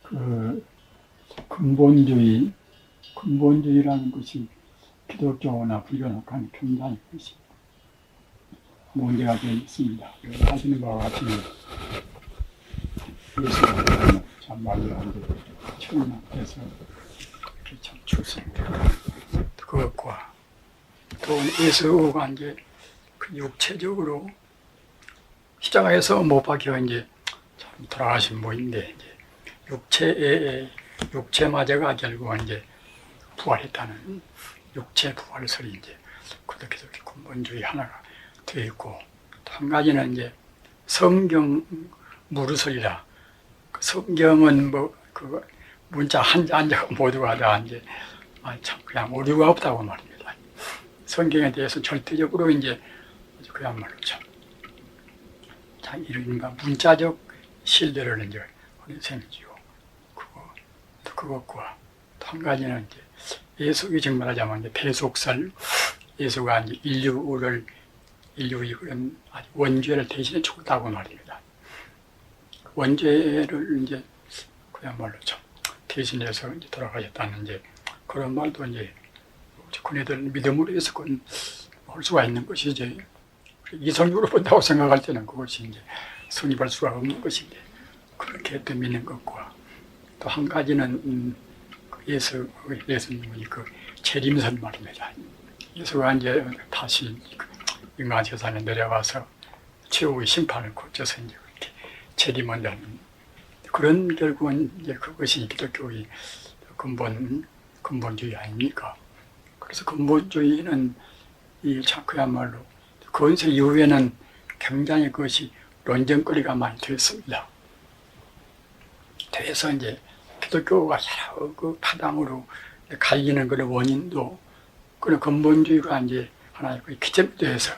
그 근본주의라는 것이 기독교나 불교나 굉장히 것이 문제가 되어 있습니다. 하시는 바와 같이 예수가 참말로 이제 천만께서 참 출생되고 그것과 또 예수가 이제 그 육체적으로 십자가에서 못 박혀 이제 참 돌아가신 분인데 이제 육체마저가 결국 이제 부활했다는 육체 부활설이 이제 그렇게 근본주의 하나가 되어 있고 또 한 가지는 이제 성경 무르설이라 그 성경은 뭐 그 문자 한자가 모두가 다 이제 참 그냥 오류가 없다고 말입니다. 성경에 대해서 절대적으로 이제 그야말로 참 이른바 문자적 신뢰를 이제 하는 셈이지요. 그것과 또 한 가지는 이제 예수가 정말 하자면 이제 대속설, 예수가 이제 인류의 그런 원죄를 대신해 죽었다고 말입니다. 원죄를 이제 그야말로 참 대신해서 이제 돌아가셨다는 이제 그런 말도 이제 그네들 믿음으로 해서 할 수가 있는 것이지 이성적으로 본다고 생각할 때는 그것이 이제 성립할 수가 없는 것인데 그렇게 또 믿는 것과 또 한 가지는 예수님의 그 재림선 말입니다. 예수가 이제 다시 인간 세상에 내려와서 최후의 심판을 거쳐서 이제 그렇게 재림한다는 그런 결국은 이제 그것이 기독교의 근본주의 아닙니까? 그래서 근본주의는 이 참 그야말로 건세 이후에는 굉장히 그것이 논쟁거리가 많이 됐습니다. 그래서 이제 기독교가 여러 그 파당으로 갈리는 그런 원인도 그런 근본주의가 이제 하나의 그 기점이 돼서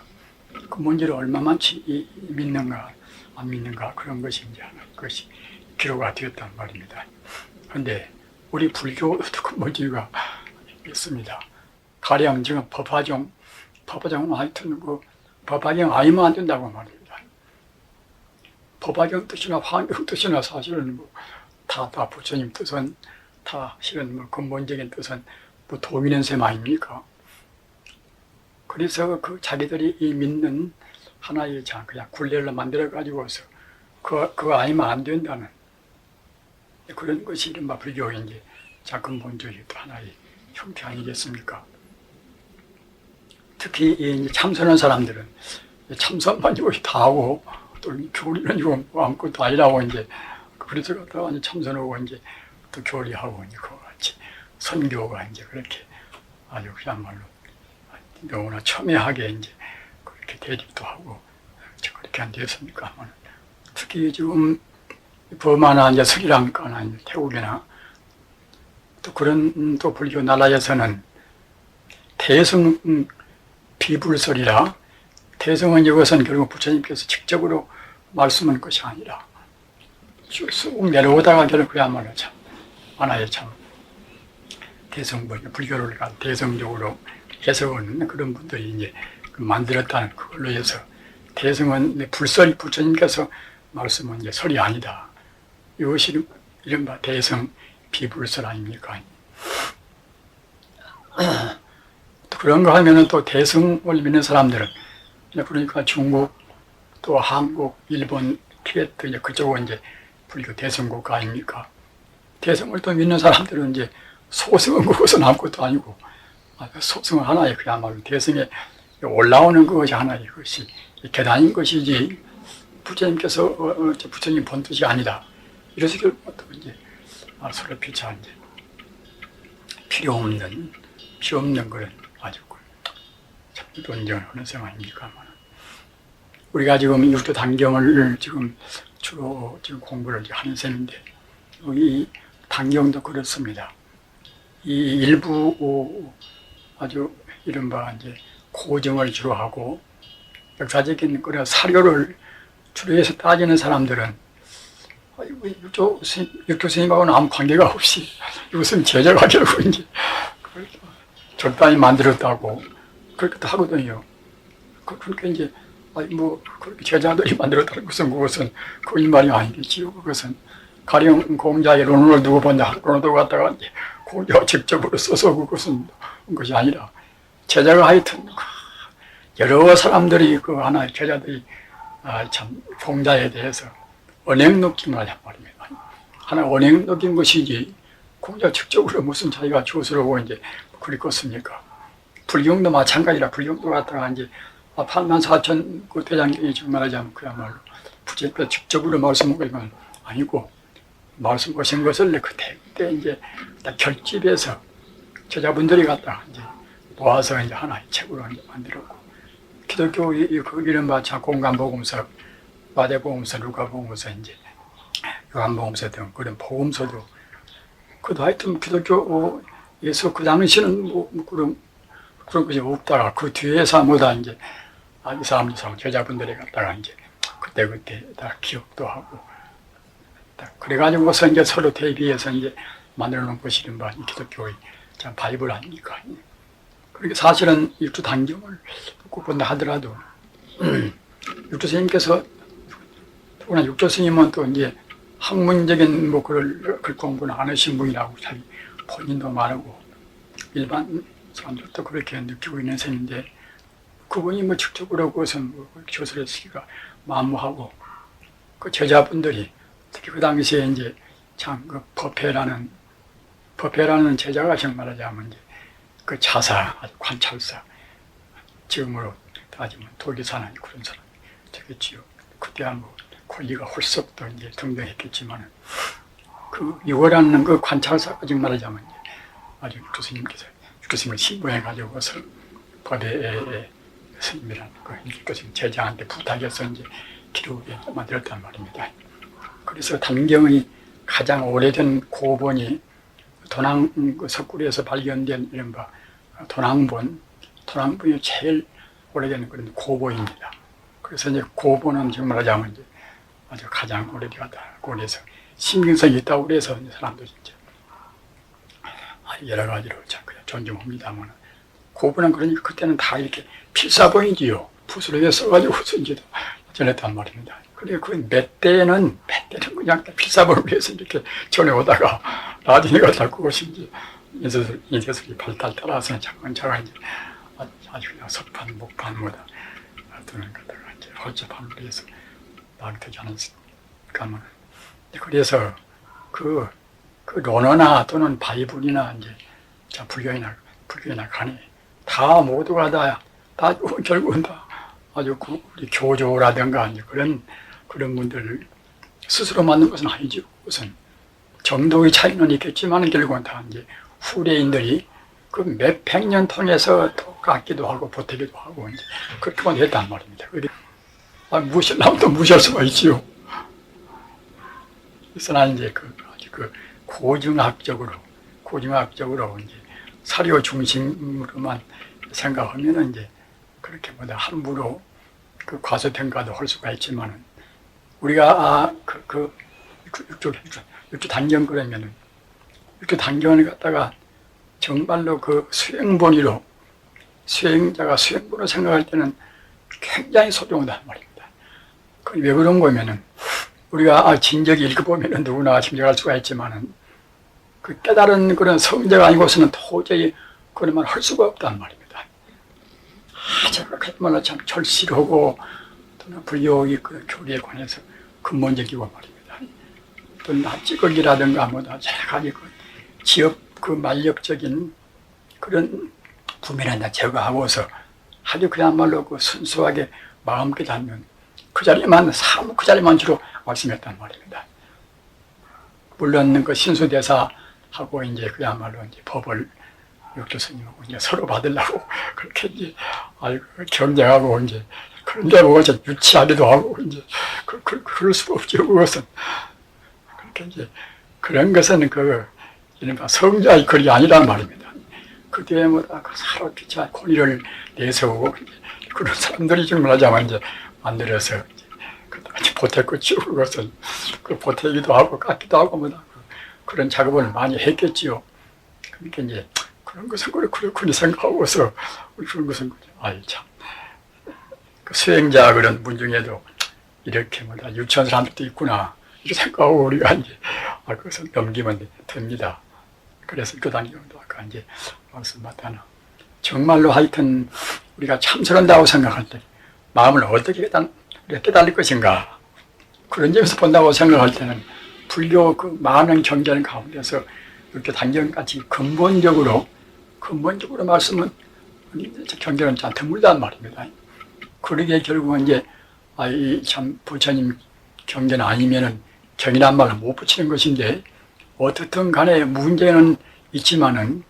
근본주의를 얼마만치 믿는가 안 믿는가 그런 것이 이제 그것이 기로가 되었단 말입니다. 그런데 우리 불교도 근본주의가 있습니다. 가령 지금 법화종은 하여튼 그 법화경 아니면 안 된다고 말입니다. 법화경 뜻이나 화경 뜻이나 사실은 뭐 다 부처님 뜻은 다 실은 뭐 근본적인 뜻은 뭐 도미는 셈 아닙니까? 그래서 그 자기들이 이 믿는 하나의 그냥 굴레를 만들어 가지고서 그거 아니면 안 된다는 그런 것이 이른바 불교의 이제 근본주의 또 하나의 형태 아니겠습니까? 특히 이제 참선한 사람들은 참선만 이거 다 하고 또 교리는 이거 아무것도 아니라고 이제 그래서 갖다가 이제 참선하고 이제 또 교리하고 이제 그거 같이 선교가 이제 그렇게 아주 그야말로 너무나 첨예하게 이제 그렇게 대립도 하고 그렇게 안 되었습니까? 특히 지금 버마나 이제 스리랑카나 이제 태국이나 또 그런 또 불교 나라에서는 대성 비불설이라 대성은 이것은 결국 부처님께서 직접으로 말씀한 것이 아니라 쭉 내려오다가 결국 그야말로 참 하나의 참 불교를 대성적으로 해석하는 그런 분들이 이제 만들었다는 그걸로 해서 대성은 불설이 부처님께서 말씀한 이제 설이 아니다. 이것이 이른바 대성 비불설 아닙니까? 또 그런 거 하면은 또 대성을 믿는 사람들은 그러니까 중국 또 한국, 일본, 티베트 이제 그쪽은 이제 불교 대성국 아닙니까? 대성을 또 믿는 사람들은 이제 소승은 그것은 아무것도 아니고 소승은 하나의 그야말로 대성에 올라오는 것이 하나의 것이 계단인 것이지 부처님께서 부처님 본 뜻이 아니다. 이래서 결국 또 이제 서로 피차 이제 필요 없는 그런 아주 참 논쟁을 하는 상황입니까? 우리가 지금 육도 단경을 지금 주로 지금 공부를 하는 셈인데 이 단경도 그렇습니다. 이 일부 아주 이른바 이제 고정을 주로 하고 역사적인 그런 사료를 주로 해서 따지는 사람들은 육조 스님하고는 아무 관계가 없이 이것은 제자가 결국 이제 적당히 만들었다고 그렇게 하거든요. 그렇게 이제 그렇게 제자들이 만들었다는 것은 그것은 거짓말이 아니겠지요. 그것은 가령 공자의 논문을 두고 본다. 논문을 두고 갔다가 이제 공자가 직접으로 써서 그것은 것이 아니라 제자가 하여튼 여러 사람들이 그 하나의 제자들이 참 공자에 대해서 언행 느낌을 하냔 말입니다. 하나 언행 느낀 것이지 공자 직접으로 무슨 자기가 주스러고 이제 그랬겠습니까? 불경도 마찬가지라 불경도 갖다가 이제 84,000 그 대장경이 정말하자면 그야말로 부처님께서 직접으로 말씀하신 건 아니고 말씀하신 것을 그때 이제 딱 결집해서 제자분들이 갖다가 이제 모아서 이제 하나의 책으로 이제 만들었고 기독교 그 이른바 공간복음서, 마태복음서, 루카복음서, 이제 요한복음서 등 그런 복음서도 그도 하여튼 기독교에서 그 당시는 뭐 그런 것이 없다가 그 뒤에서 뭐다 이제 이 사람 제자분들이 갖다가 이제 그때 다 기억도 하고 그래가지고서 이제 서로 대비해서 이제 만들어 놓은 것이 이른바 기독교의 참 바이블 아닙니까? 그렇게 사실은 육조 단경을 듣고 본다 하더라도 육조 스님께서 특히나 육조 스님은 또 이제 학문적인 뭐 글 공부는 안 하신 분이라고 자기 본인도 말하고 일반 사람들도 그렇게 느끼고 있는 셈인데 그분이 뭐 직접으로 그것은 뭐 교수를 쓰기가 만무하고 그 제자분들이 특히 그 당시에 이제 참 그 법회라는 제자가 정말 하자면 이제 그 자사, 관찰사, 지금으로 따지면 도기사나 그런 사람이 되겠지요. 그때야 뭐 권리가 홀썩 또 이제 등등했겠지만 그 유월하는 그 관찰사가 정말 하자면 이제 아주 교수님을 신부해가지고서 법회 스님이라는 그 교수님 제자한테 부탁해서 이제 기록에 만들었단 말입니다. 그래서 단경의 가장 오래된 고본이 도낭 석굴에서 발견된 이른바 도낭본이 제일 오래된 그런 고본입니다. 그래서 이제 고본은 지금 말하자면 이제 아주 가장 오래되었다고 그래서 신빙성이 있다고 그래서 사람들이 이제 여러 가지로 참 그냥 존중합니다만 고본은 그러니까 그때는 다 이렇게 필사본이지요. 붓으로 해서 써가지고서 이제 전했단 말입니다. 그리고 그 몇 때는 그냥 필사본을 위해서 이렇게 전해오다가 나중에 갖다 그것이 이제 인쇄술이 발달 따라서 차근차근 이제 아주 그냥 석판, 목판 뭐다 드는 것다가 이제 홀접함을 위해서 나되지 않았을까. 그래서 그 논어나 또는 바이블이나 이제 불교이나 간에 다 모두가 다 결국은 다 아주 우리 교조라든가 이제 그런 분들 스스로 만든 것은 아니죠. 우선 정도의 차이는 있겠지만 결국은 다 이제 후대인들이 그 몇백 년 통해서 또 깎기도 하고 보태기도 하고 이제 그렇게만 했단 말입니다. 무시하려면 또 무시할 수가 있지요. 그래서 나는 이제 아주 고증학적으로 이제 사료 중심으로만 생각하면은 이제 그렇게 함부로 그 과소평가도 할 수가 있지만은 우리가 육조 단경 그러면은 육조 단경을 갖다가 정말로 그 수행본으로 수행자가 수행본으로 생각할 때는 굉장히 소중하단 말입니다. 왜 그런 거면은 우리가 진적 읽어보면은 누구나 짐작할 수가 있지만은 그 깨달은 그런 성자가 아니고서는 도저히 그런 말 할 수가 없단 말입니다. 정말로 참 절실하고 또는 불교의 그 교리에 관해서 근본적이고 말입니다. 또 낯찌꺼기라든가 뭐다 여러 가지 그 지역 그 만력적인 그런 부면을 다 제거하고서 아주 그야말로 그 순수하게 마음 깨닫는 그 자리만 사무 그 자리만 주로 말씀했단 말입니다. 물론 그 신수대사하고 이제 그야말로 이제 법을 육조 스님하고 이제 서로 받으려고 그렇게 이제 경쟁하고 이제 그런데 뭐 이제 유치하기도 하고 이제 그럴 수가 없죠. 그것은 그렇게 이제 그런 것은 이른바 성자의 글이 아니란 말입니다. 그때 뭐다 사로 피차 권위를 내세우고 그런 사람들이 정말 하자면 이제 만들어서 이제 보태고 치우고 그것은 보태기도 하고 깎기도 하고 뭐다 그런 작업을 많이 했겠지요. 그러니까 이제 그런 것은 그렇군요 생각하고서 그런 것은 참 수행자 그런 분 중에도 이렇게 유치한 사람들도 있구나 이렇게 생각하고 우리가 이제 그것을 넘기면 됩니다. 그래서 교단경도 아까 이제 말씀하잖아. 정말로 하여튼 우리가 참선한다고 생각할 때 마음을 어떻게 깨달을 것인가, 그런 점에서 본다고 생각할 때는 불교 그 많은 경전 가운데서 이렇게 단경같이 근본적으로 말씀은 경전은 참 드물단 말입니다. 그러게 결국은 이제 참 부처님 경전 아니면은 경이란 말을 못 붙이는 것인데, 어떻든 간에 문제는 있지만은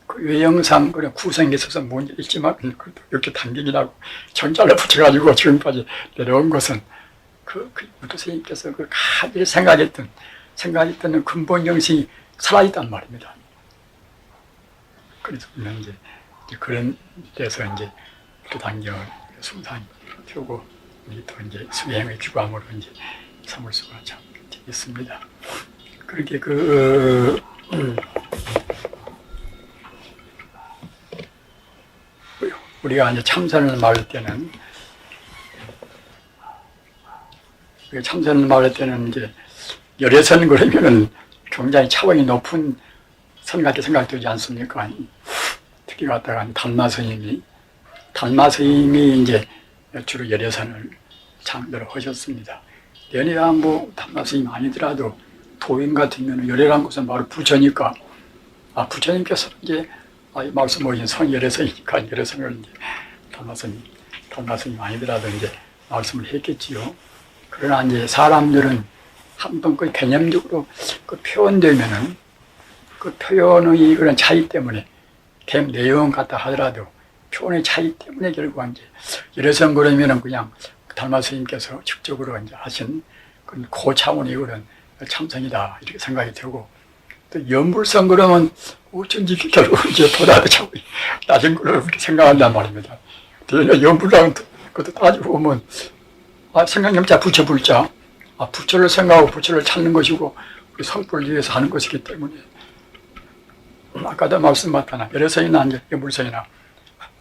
그 외형상 그런 구성에 있어서 문제 있지만 그래도 이렇게 단경이라고 정자를 붙여가지고 지금까지 내려온 것은 그 부처 스님께서 그 가지 생각했던 근본 정신이 살아있단 말입니다. 그래서 우리는 이제 그런 데서 이제 그 단경을 숭상 펴고 우리 또 이제 수행의 규감으로 이제 삼을 수가 참 있습니다. 그렇게 우리가 이제 참선을 말할 때는 이제 열애선 그러면은 굉장히 차원이 높은 선같게 생각되지 않습니까? 특히 갖다가 달마 스님이 이제 주로 열애선을 창조를 하셨습니다. 연애가 뭐 달마 스님 아니더라도 도인 같으면 열애란 것은 바로 부처니까, 부처님께서 이제 말씀하신 성열애선이니까 열애선을 이제 달마 스님 아니더라도 이제 말씀을 했겠지요. 그러나 이제 사람들은 한번 그 개념적으로 그 표현되면은 그 표현의 그런 차이 때문에 내용 같다 하더라도 표현의 차이 때문에 결국 이제 열애선 그러면은 그냥 달마 스님께서 직접으로 이제 하신 그런 고차원의 그런 참선이다 이렇게 생각이 되고, 또 연불선 그러면 어쩐지 결국 이제 보다 차원이 낮은 걸로 그렇게 생각한단 말입니다. 연불랑 그것도 따지고 보면 생각념자 부처불자, 부처를 생각하고 부처를 찾는 것이고 우리 성불을 위해서 하는 것이기 때문에 아까도 말씀하셨잖아. 열애선이나 이제 연불선이나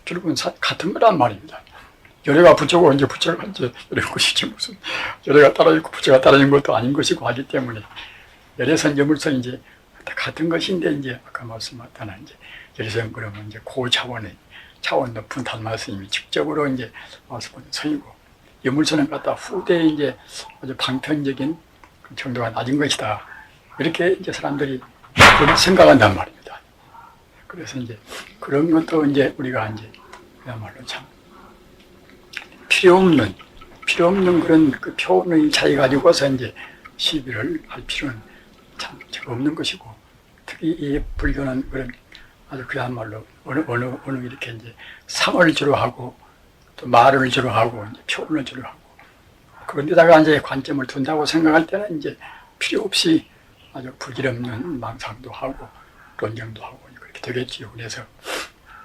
결국은 같은 거란 말입니다. 열애가 부처고 이제 부처가 이제 이런 것이지 무슨 열애가 따라있고 부처가 따라있는 것도 아닌 것이고 하기 때문에 열애선, 연불선 이제 같은 것인데, 이제 아까 말씀하셨잖아. 이제 열애선 그러면 이제 고차원의 차원 높은 달마 스님이 직접으로 이제 말씀하신 선이고, 연불선은 갖다 후대에 이제 아주 방편적인 정도가 낮은 것이다. 이렇게 이제 사람들이 그렇게 생각한단 말입니다. 그래서 이제 그런 것도 이제 우리가 이제 그야말로 참 필요 없는 그런 그 표현의 차이 가지고서 이제 시비를 할 필요는 참 없는 것이고, 특히 이 불교는 그런 아주 그야말로 어느 이렇게 이제 상을 주로 하고 또 말을 주로 하고 이제 표현을 주로 하고 그런 데다가 이제 관점을 둔다고 생각할 때는 이제 필요 없이 아주 불길없는 망상도 하고 논쟁도 하고 그렇게 되겠지요. 그래서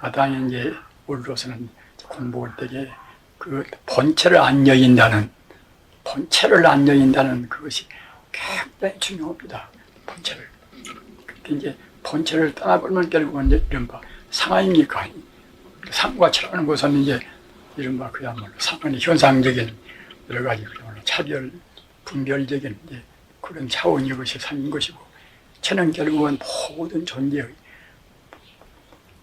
마땅히 이제 우리로서는 공부할 때에 그 본체를 안 여인다는 그것이 굉장히 중요합니다. 본체를. 이제 본체를 떠나버리면 결국은 이제 이른바 상아입니까? 상과 체라는 것은 이제 이른바 그야말로 상은 현상적인 여러 가지 그야말로 차별, 분별적인 이제 그런 차원이 것이 상인 것이고, 체는 결국은 모든 존재의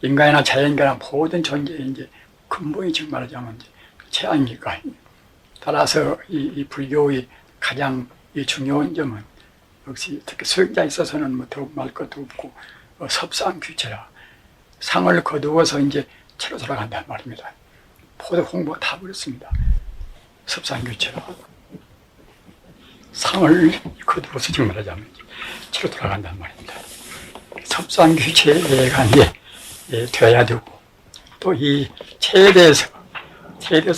인간이나 자연이나 모든 존재의 이제 근본이 즉 말하자면 이제 체 아닙니까? 따라서 이 불교의 가장 이 중요한 점은 역시 특히 수행자에 있어서는 뭐 더욱 말 것도 없고 섭상규체라, 상을 거두어서 이제 체로 돌아간다는 말입니다. 모두 홍보가 다 그렇습니다. 섭상규체라, 상을 거두어서 지금 말하자면 체로 돌아간다는 말입니다. 섭상규체가 이제 되어야 되고, 또 이 체에 대해서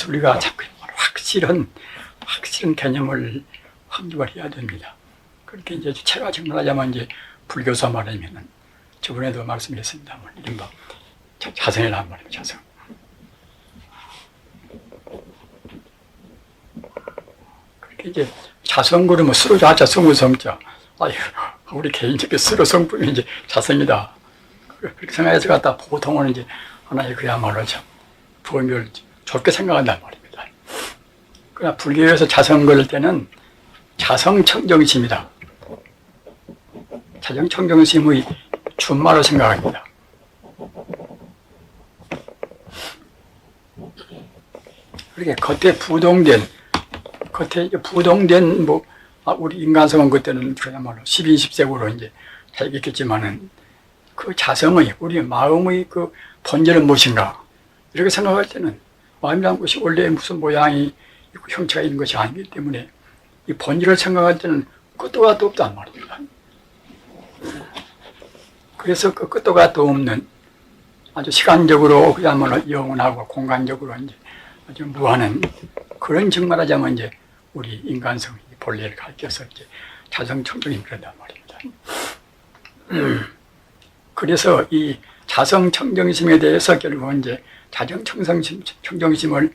우리가 자꾸 확실한 개념을 확립을 해야 됩니다. 그렇게 이제 체가 정말하자면 이제 불교사 말하면은 저번에도 말씀드렸습니다만 이른바 자성이라는 말입니다. 자성. 그렇게 이제 자성 그러면 스로 자자 성우 성자. 우리 개인적인 스로 성품이 이제 자성이다. 그렇게 생각해서 갖다 보통은 이제 하나의 그야말로 참 부엉이를 좋게 생각한단 말입니다. 그러나 불교에서 자성 그럴 때는 자성청정심이다. 자정청정심의 준말로 생각합니다. 그렇게 겉에 부동된 우리 인간성은 그때는 그야말로 10인십색으로 이제 살겠지만은 그 자성의 우리 마음의 그 본질은 무엇인가 이렇게 생각할 때는 마음이라는 것이 원래 무슨 모양이 있고 형체가 있는 것이 아니기 때문에 이 본질을 생각할 때는 끝도 갓도 없단 말입니다. 그래서 그 끝도 갓도 없는 아주 시간적으로 그야말로 영원하고 공간적으로 이제 아주 무한한 그런 정말하자면 이제 우리 인간성의 본래를 가르쳐서 이제 자성청정이 그런단 말입니다. 그래서 이 자성청정심에 대해서 결국은 이제 자정청정심을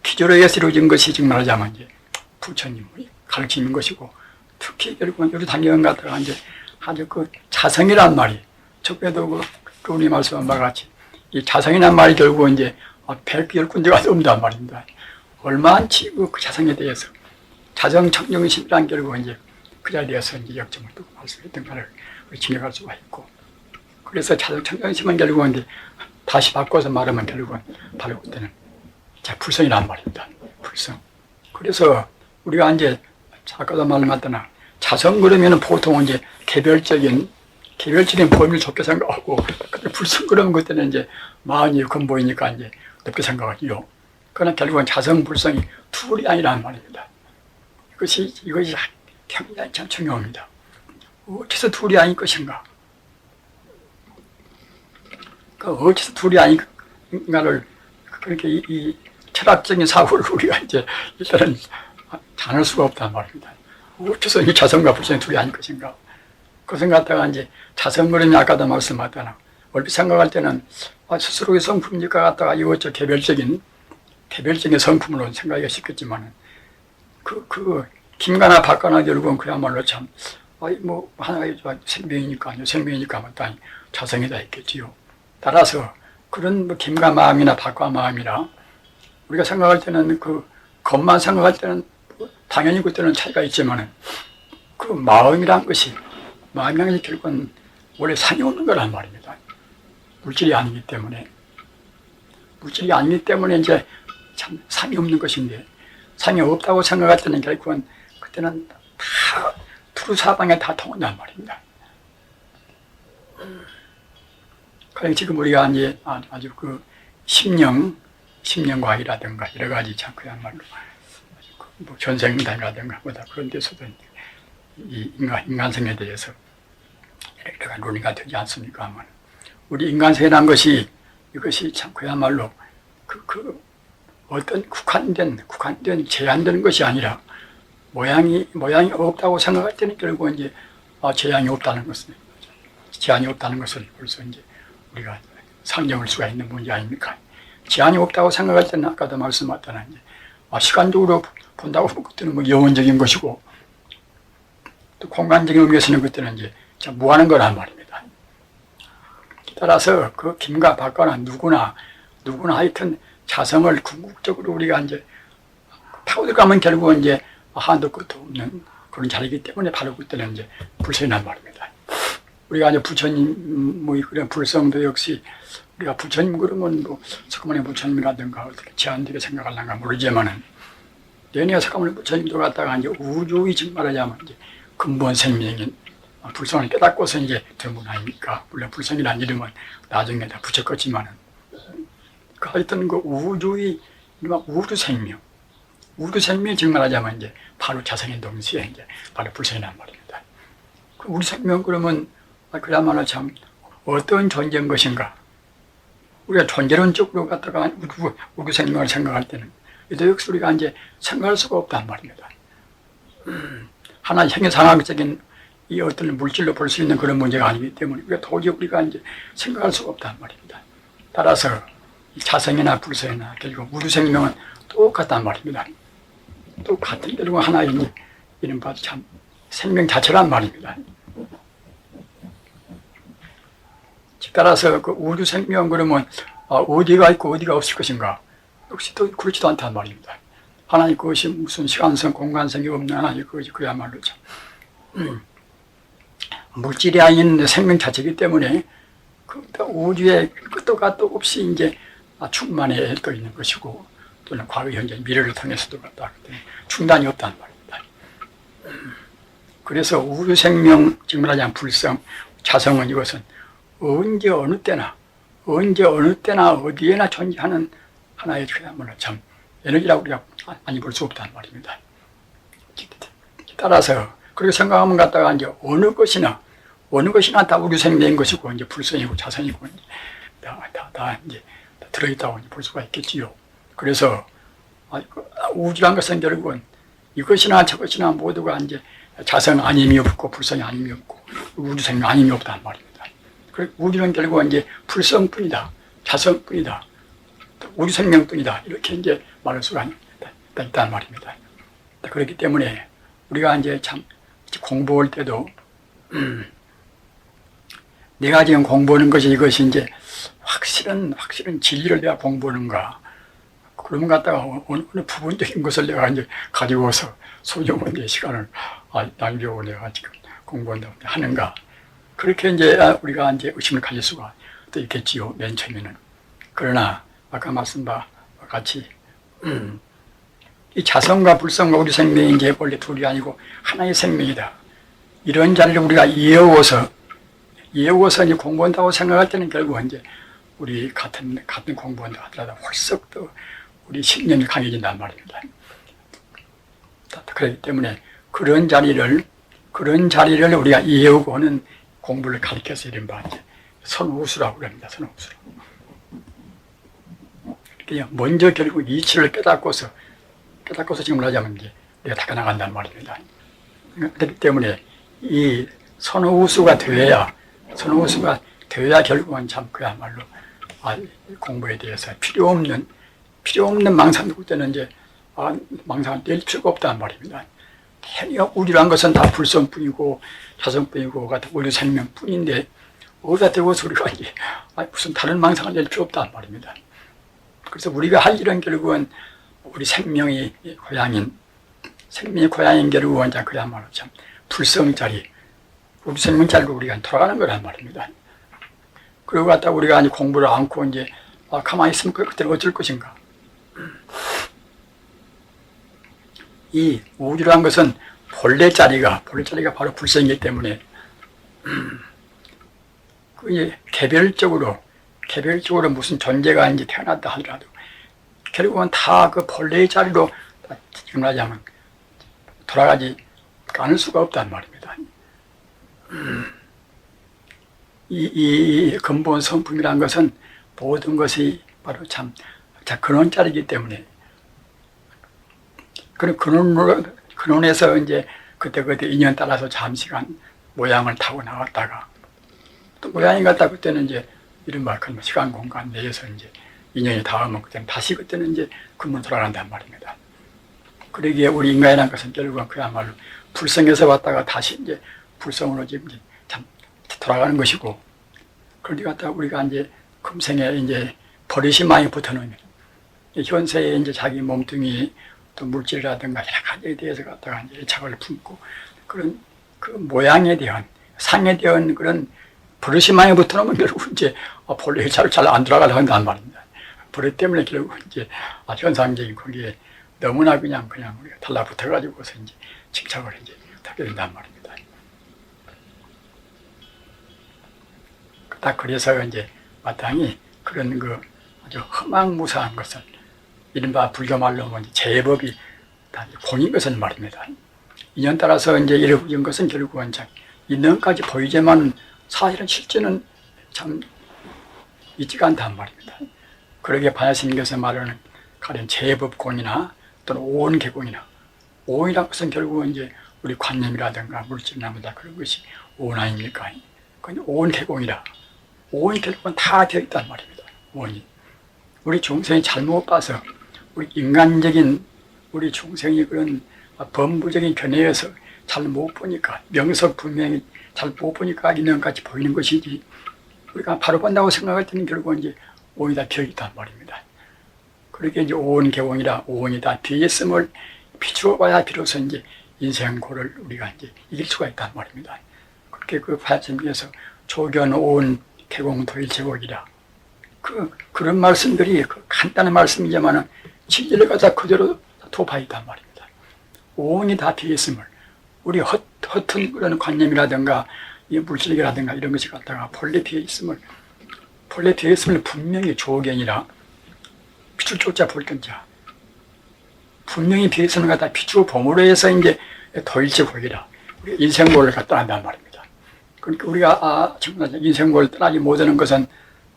기조로 해서 이루어진 것이 지금 말하자면 이제 부처님의 가르침인 것이고 특히 결국은 우리 단계원 같다가 이제 아주 그 자성이란 말이 저에도 그분이 말씀한 바와 같이 이 자성이란 말이 결국은 이제 100군데가 넘는단 말입니다. 얼마나 그 자성에 대해서 자정청정심이란 결국은 이제 그 자리에서 이제 역점을 두고 말씀했던 것을 증명할 수가 있고 그래서 자정청정심은 결국은 이제 다시 바꿔서 말하면 결국은 바로 그때는 불성이란 말입니다. 불성. 그래서 우리가 이제 아까도 말씀했더나 자성 그러면은 보통 이제 개별적인 범위를 좁게 생각하고 불성 그러면 그때는 이제 마음이 근본이니까 이제 넓게 생각하지요. 그러나 결국은 자성 불성이 둘이 아니란 말입니다. 이것이 굉장히 참 중요합니다. 어째서 둘이 아닌 것인가? 어째서 둘이 아닌가를 그렇게 이 철학적인 사고를 우리가 이제 일단은 자를 수가 없단 말입니다. 어째서 이 자성과 불성이 둘이 아닌 것인가? 그 생각하다가 이제 자성 그러면 아까도 말씀하잖아. 얼핏 생각할 때는 스스로의 성품일 것 같다가 이것저 개별적인 성품으로 생각하기가 쉽겠지만은 김가나 박가나 결국은 그야말로 참 하나의 생명이니까 마땅히 자성이다 했겠지요. 따라서 그런 김가 마음이나 박가 마음이나 우리가 생각할 때는 그 것만 생각할 때는 당연히 그때는 차이가 있지만은 그 마음이란 것이 결국은 원래 상이 없는 거란 말입니다. 물질이 아니기 때문에 이제 참 상이 없는 것인데 상이 없다고 생각할 때는 결국은 그때는 다 두루 사방에 다 통한단 말입니다. 그러니까 지금 우리가 이제 아주 그 심령과학이라든가 여러 가지 참 그야말로 전생담이라든가 그런 데서도 이 인간성에 대해서 여러 가지 논의가 되지 않습니까? 우리 인간성이라는 것이 이것이 참 그야말로 어떤 국한된 제한되는 것이 아니라 모양이 없다고 생각할 때는 결국 이제 제한이 없다는 것을 벌써 이제 우리가 상정할 수가 있는 문제 아닙니까? 제한이 없다고 생각할 때는 아까도 말씀하셨잖아요. 시간적으로 본다고 그때는 영원적인 것이고 또 공간적인 의미에서는 그때는 이제 참 무한한 거란 말입니다. 따라서 그 김과 박과나 누구나 하여튼 자성을 궁극적으로 우리가 이제 파고들어가면 결국은 이제 한도 끝도 없는 그런 자리이기 때문에 바로 그때는 이제 불성이란 말입니다. 우리가 이제 부처님의 그런 불성도 역시 우리가 부처님 그러면 석가모니 부처님이라든가 어떻게 제한되게 생각하려는가 모르지만은 내내 석가모니 부처님도 갖다가 이제 우주의 정말하자면 이제 근본 생명인 불성을 깨닫고서 이제 된 분 아닙니까? 물론 불성이라는 이름은 나중에 다 붙였겠지만은 하여튼 그 우주 생명이 정말하자면 이제 바로 자성인 동시에 이제 바로 불성이란 말입니다. 우리 생명 그러면 그야말로 참 어떤 존재인 것인가? 우리가 존재론적으로 갖다가 우주 생명을 생각할 때는 이도 역시 우리가 이제 생각할 수가 없단 말입니다. 하나의 형이상학적인 이 어떤 물질로 볼 수 있는 그런 문제가 아니기 때문에 우리가 이제 생각할 수가 없단 말입니다. 따라서 자성이나 불성이나 결국 우주 생명은 똑같단 말입니다. 똑같은 결국 하나의 이제 이른바 참 생명 자체란 말입니다. 따라서 그 우주 생명 그러면 어디가 있고 어디가 없을 것인가? 역시 또 그렇지도 않단 말입니다. 하나님 그것이 무슨 시간성, 공간성이 없는 하나님 그것이 그야말로 참 물질이 아닌 생명 자체이기 때문에 그 우주의 끝도 갓도 없이 이제 충만해 또 있는 것이고, 또는 과거, 현재, 미래를 통해서도 갖다 중단이 없다는 말입니다. 그래서 우주 생명, 지금 말하자면 불성, 자성은 이것은 언제 어느 때나 어디에나 존재하는 하나의 그야말로 참 에너지라고 우리가 많이 볼 수 없다는 말입니다. 따라서 그렇게 생각하면 갖다가 이제 어느 것이나 다 우주 생명인 것이고, 이제 불성이고 자성이고 이제 다 이제 들어있다고 볼 수가 있겠지요. 그래서 우주란 것은 결국은 이것이나 저것이나 모두가 이제 자성 아님이 없고 불성이 아님이 없고 우주 생명 아님이 없다는 말입니다. 우주는 결국은 이제 불성뿐이다, 자성뿐이다, 우주 생명뿐이다, 이렇게 이제 말할 수가 있다는 말입니다. 그렇기 때문에 우리가 이제 참 공부할 때도 내가 지금 공부하는 것이 이것이 이제 확실한 진리를 내가 공부하는가, 그러면 갖다가 어느 부분적인 것을 내가 이제 가지고서 소중한 이제 시간을 남기고 내가 지금 공부한다고 하는가, 그렇게 이제 우리가 이제 의심을 가질 수가 또 있겠지요, 맨 처음에는. 그러나 아까 말씀 바 같이 이 자성과 불성과 우리 생명이 이제 원래 둘이 아니고 하나의 생명이다, 이런 자리를 우리가 이어오서 이제 공부한다고 생각할 때는 결국은 이제 우리 같은 공부한다 하더라도 홀썩 또 우리 신념이 강해진단 말입니다. 그렇기 때문에 그런 자리를 우리가 이어오고는 공부를 가르쳐서 이른바 이제 선우수라고 합니다. 선우수. 그냥 먼저 결국 이치를 깨닫고서 지금 하자면 이제 우리가 닦아 나간단 말입니다. 그렇기 때문에 이 선우수가 되어야 결국은 참 그야말로 공부에 대해서 필요 없는 망상 누구 때는 이제 망상을 낼 필요가 없다는 말입니다. 우주란 것은 다 불성뿐이고 자성뿐이고 같은 우주 생명뿐인데 어디다 대고서 우리가 이제 무슨 다른 망상을 낼 필요 없다는 말입니다. 그래서 우리가 할 일은 결국은 우리 생명의 고향인 결국은 그야말로 참 불성자리, 우리 생명 자리로 우리가 돌아가는 거란 말입니다. 그리고 갖다 우리가 이제 공부를 않고 이제 가만히 있으면 그때는 어쩔 것인가. 이 우주라는 것은 본래 자리가 바로 불성이기 때문에 그 이제 개별적으로 무슨 존재가 이제 태어났다 하더라도 결국은 다 그 본래의 자리로 지금 하자면 돌아가지 않을 수가 없다는 말입니다. 이 근본 성품이라는 것은 모든 것이 바로 참 근원자리이기 때문에 그 근원에서 이제 그때 인연 따라서 잠시간 모양을 타고 나왔다가 또 모양이 같다 그때는 이제 이른바 시간 공간 내에서 이제 인연이 닿으면 그때는 다시 그때는 이제 근본 돌아간단 말입니다. 그러기에 우리 인간이라는 것은 결국은 그야말로 불성에서 왔다가 다시 이제 불성으로 지금 참 돌아가는 것이고, 그러니 갖다가 우리가 이제 금생에 이제 버릇이 많이 붙어놓으면 현세에 이제 자기 몸뚱이 또 물질이라든가 여러 가지에 대해서 갖다가 이제 애착을 품고 그런 그 모양에 대한 상에 대한 그런 버릇이 많이 붙어놓으면 결국 이제 본래 잘 안 돌아가려고 한단 말입니다. 버릇 때문에 결국 이제 현상적인 거기에 너무나 그냥 우리가 달라붙어가지고서 이제 집착을 이제 하게 된단 말입니다. 딱 그래서 이제 마땅히 그런 그 아주 허망무사한 것을 이른바 불교 말로 하면 제법이 다 공인 것은 말입니다. 인연 따라서 이제 이루어진 것은 결국은 참 인연까지 보이지만 사실은 실제는 참 있지가 않단 말입니다. 그러기에 반야스님께서 말하는 가령 제법공이나 또는 오온개공이나, 오온이라는 것은 결국은 이제 우리 관념이라든가 물질이라든가 그런 것이 오온 아닙니까? 그건 오온개공이라. 오온이 결국은 다 되어 있단 말입니다. 오온이. 우리 중생이 잘못 봐서 우리 인간적인 우리 중생이 그런 범부적인 견해에서 잘 못 보니까, 명석 분명히 잘 못 보니까 인연같이 보이는 것이지, 우리가 바로 본다고 생각할 때는 결국은 이제 오온이 다 되어 있단 말입니다. 그렇게 이제 오온개공이라, 오온이 다 되어 있음을 비추어 봐야 비로소 이제 인생고를 우리가 이제 이길 수가 있단 말입니다. 그렇게 그 하나님께서 조견온 개공토일제국이라 그런 말씀들이 간단한 말씀이지만은 진리를 갖다 그대로 도파했단 말입니다. 온이 다 비어 있음을 우리 허튼 그런 관념이라든가 이 물질이라든가 이런 것이 갖다가 본래 비어 있음을 분명히 조견이라 빛을 쫓아 볼 건자 분명히 비어 있음을 갖다 빛으로 봄으로 해서 이제 도일제국이라 인생고를 갖다 한단 말입니다. 그러니까 우리가 정말 인생고를 떠나지 못하는 것은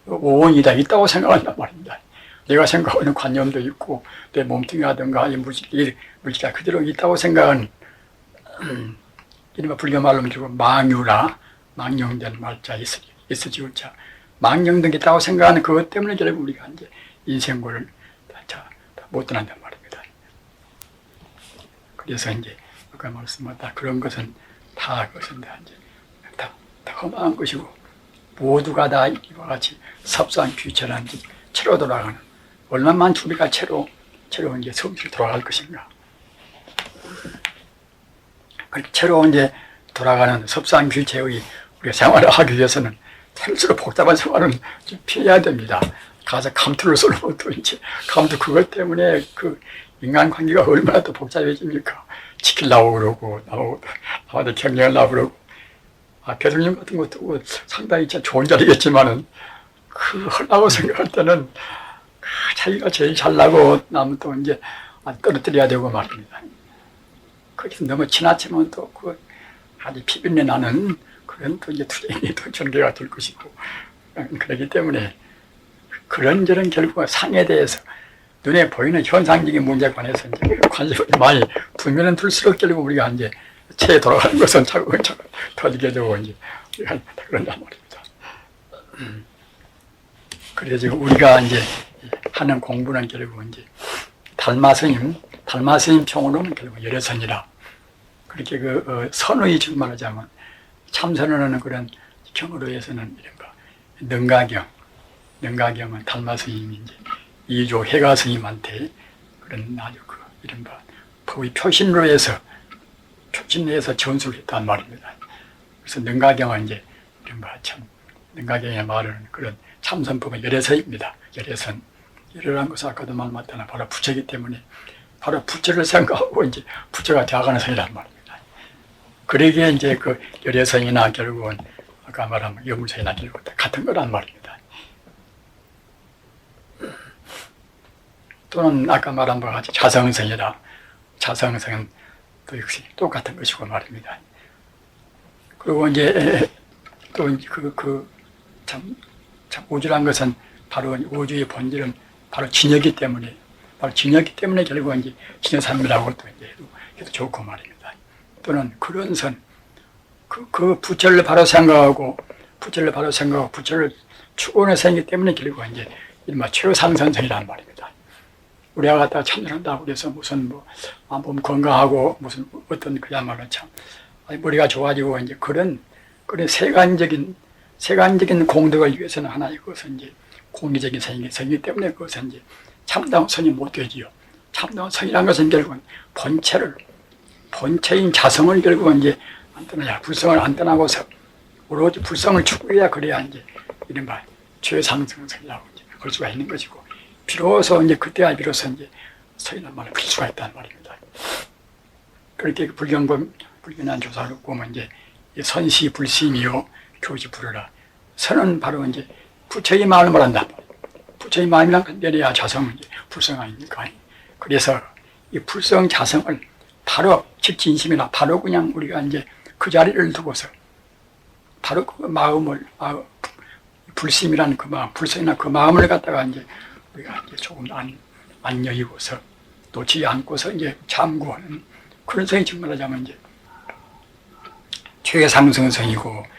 오온이다 있다고 생각한단 말입니다. 내가 생각하는 관념도 있고 내 몸뚱이라든가 이 물질이 그대로 있다고 생각은 이른바 불교 말로 주고 망유라 망령된 말자 있으지우자 망령된 게 있다고 생각하는 그것 때문에 결국 우리가 이제 인생고를 못 떠난단 말입니다. 그래서 이제 아까 말씀하다 그런 것은 다 그것은 다 험한 것이고 모두가 다 이와 같이 섭상 귀천한 채로 돌아가는 얼마만 우리가 채로 이제 성질로 돌아갈 것인가. 채로 이제 돌아가는 섭상 귀체의 우리가 생활을 하기 위해서는 스스로 복잡한 생활은 좀 피해야 됩니다. 가서 감투를 쏠고 또 이제 감투 그것 때문에 그 인간 관계가 얼마나 또 복잡해집니까? 지키려고 그러고 나한테 경영하려고 그러고 대통령 같은 것도 상당히 참 좋은 자리겠지만은 하려고 생각할 때는 자기가 제일 잘나고 남은 또 이제 떨어뜨려야 되고 말입니다. 거기서 너무 지나치면 또 아주 피비린내 나는 그런 또 이제 투쟁이 또 전개가 될 것이고 그렇기 때문에 그런저런 결국 상에 대해서 눈에 보이는 현상적인 문제에 관해서 이제 관심을 많이 두면은 둘수록 결국 우리가 이제 체에 돌아가는 것은 차근차근 터지게 되고 이제 우리가 그런단 말입니다. 그래서 지금 우리가 이제 하는 공부는 결국 이제 달마스님 평으로는 결국 열애선이라 그렇게 선의 즉 말하자면 참선하는 그런 경으로 해서는 이른바 능가경은 달마스님이 이제 이조 해가 스님한테 그런 아주 이른바 법의 표신으로 해서 전수를 했단 말입니다. 그래서 능가경은 이제 이른바 능가경의 말은 그런 참선법의 열애선입니다. 열애선. 열애라는 것은 아까도 말했다나 바로 부처이기 때문에 바로 부처를 생각하고 이제 부처가 되어가는 선이란 말입니다. 그러기에 이제 그 열애선이나 결국은 아까 말한 여물선이나 결국 다 같은 거란 말입니다. 또는 아까 말한 바와 같이 자성선이라 자성선은 또 역시 똑같은 것이고 말입니다. 그리고 이제 또 참 우주란 것은 바로 우주의 본질은 바로 진여기 때문에 결국 이제 진여삼미라고 또 이제 해도 좋고 말입니다. 또는 그런 선, 그 부처를 바로 생각하고 부처를 추구하는 선이기 때문에 결국 이제 이른바 최상선선이란 말입니다. 우리가 갖다가 참선한다고 그래서 무슨 몸 건강하고 무슨 어떤 그야말로 참 머리가 좋아지고 이제 그런 세간적인 공덕을 위해서는 하나의 그것은 이제 공의적인 선이기 때문에 그것은 이제 참다운 선이 못 되지요. 참다운 선이라는 것은 결국은 본체인 자성을 결국은 이제 안 떠나야 불성을 안 떠나고서 오로지 불성을 추구해야 그래야 이제 이른바 최상승선이라고 할 수가 있는 것이고 비로소 이제 그때야 비로소 이제 선이란 말을 풀 수가 있다는 말입니다. 그렇게 불견한 조사를 보면 이제 선시 불심이요 교시 불어라. 선은 바로 이제 부처의 마음을 말한다. 부처의 마음이란 내려야 자성은 이제 불성 아닙니까? 그래서 이 불성 자성을 바로 직진심이나 바로 그냥 우리가 이제 그 자리를 두고서 바로 그 마음을 불심이라는 그 마음, 불성이나 그 마음을 갖다가 이제 우리가 이제 조금 안 여의고서 놓지 않고서 이제 참고하는 그런 성이 정말하자면 이제 최상승성이고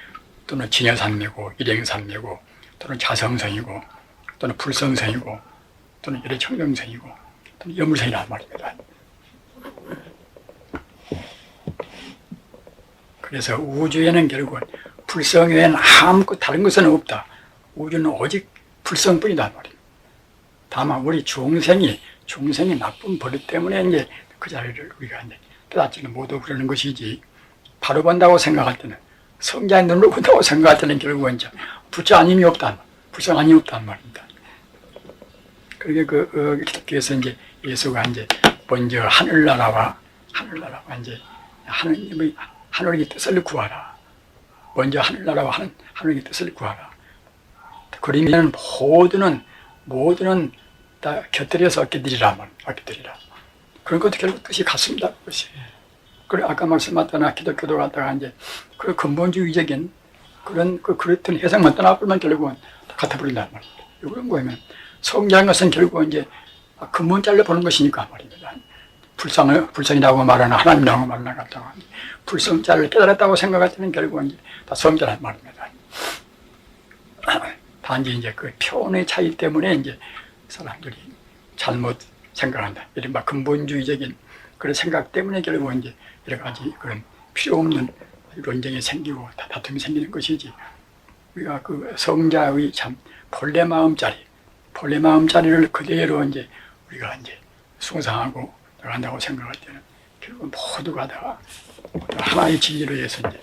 또는 진여산매고 일행산매고 또는 자성성이고 또는 불성성이고 또는 열애청정성이고 또는 여물성이란 말입니다. 그래서 우주에는 결국은 불성 외에는 아무것도 다른 것은 없다. 우주는 오직 불성뿐이다 말입니다. 다만 우리 중생이 나쁜 버릇 때문에 이제 그 자리를 우리가 이제 깨닫지는 못하고 그러는 것이지 바로 본다고 생각할 때는 성자의 눈으로 본다고 생각할 때는 결국은 이제 불자 아님이 없단, 불성 아님이 없단 말입니다. 그러니까 그래서 이제 예수가 이제 먼저 하늘나라와 이제 하늘의 뜻을 구하라. 먼저 하늘나라와 하늘의 뜻을 구하라. 그러면 모두는 다 곁들여서 얻게 되리라. 그런 것도 결국 뜻이 같습니다. 그것이. 그래 아까 말씀하셨던 기독교도 갖다가 이제 그 근본주의적인 그랬던 해석만 떠나버리면 결국은 같아 버린단 말입니다. 이런 거면 성장한 것은 결국은 이제 근본자를 보는 것이니까 말입니다. 불성이라고 말하나 하나님이라고 말하나 갖다가 불성자를 깨달았다고 생각할 때는 결국은 이제 다 성자란 말입니다. 단지 이제 그 표현의 차이 때문에 이제 사람들이 잘못 생각한다. 이른바 근본주의적인 그런 생각 때문에 결국은 이제 여러 가지 그런 필요 없는 논쟁이 생기고 다툼이 생기는 것이지. 우리가 그 성자의 참 본래 마음자리를 그대로 이제 우리가 이제 숭상하고 나간다고 생각할 때는 결국은 모두가 다 하나의 진리로 해서 이제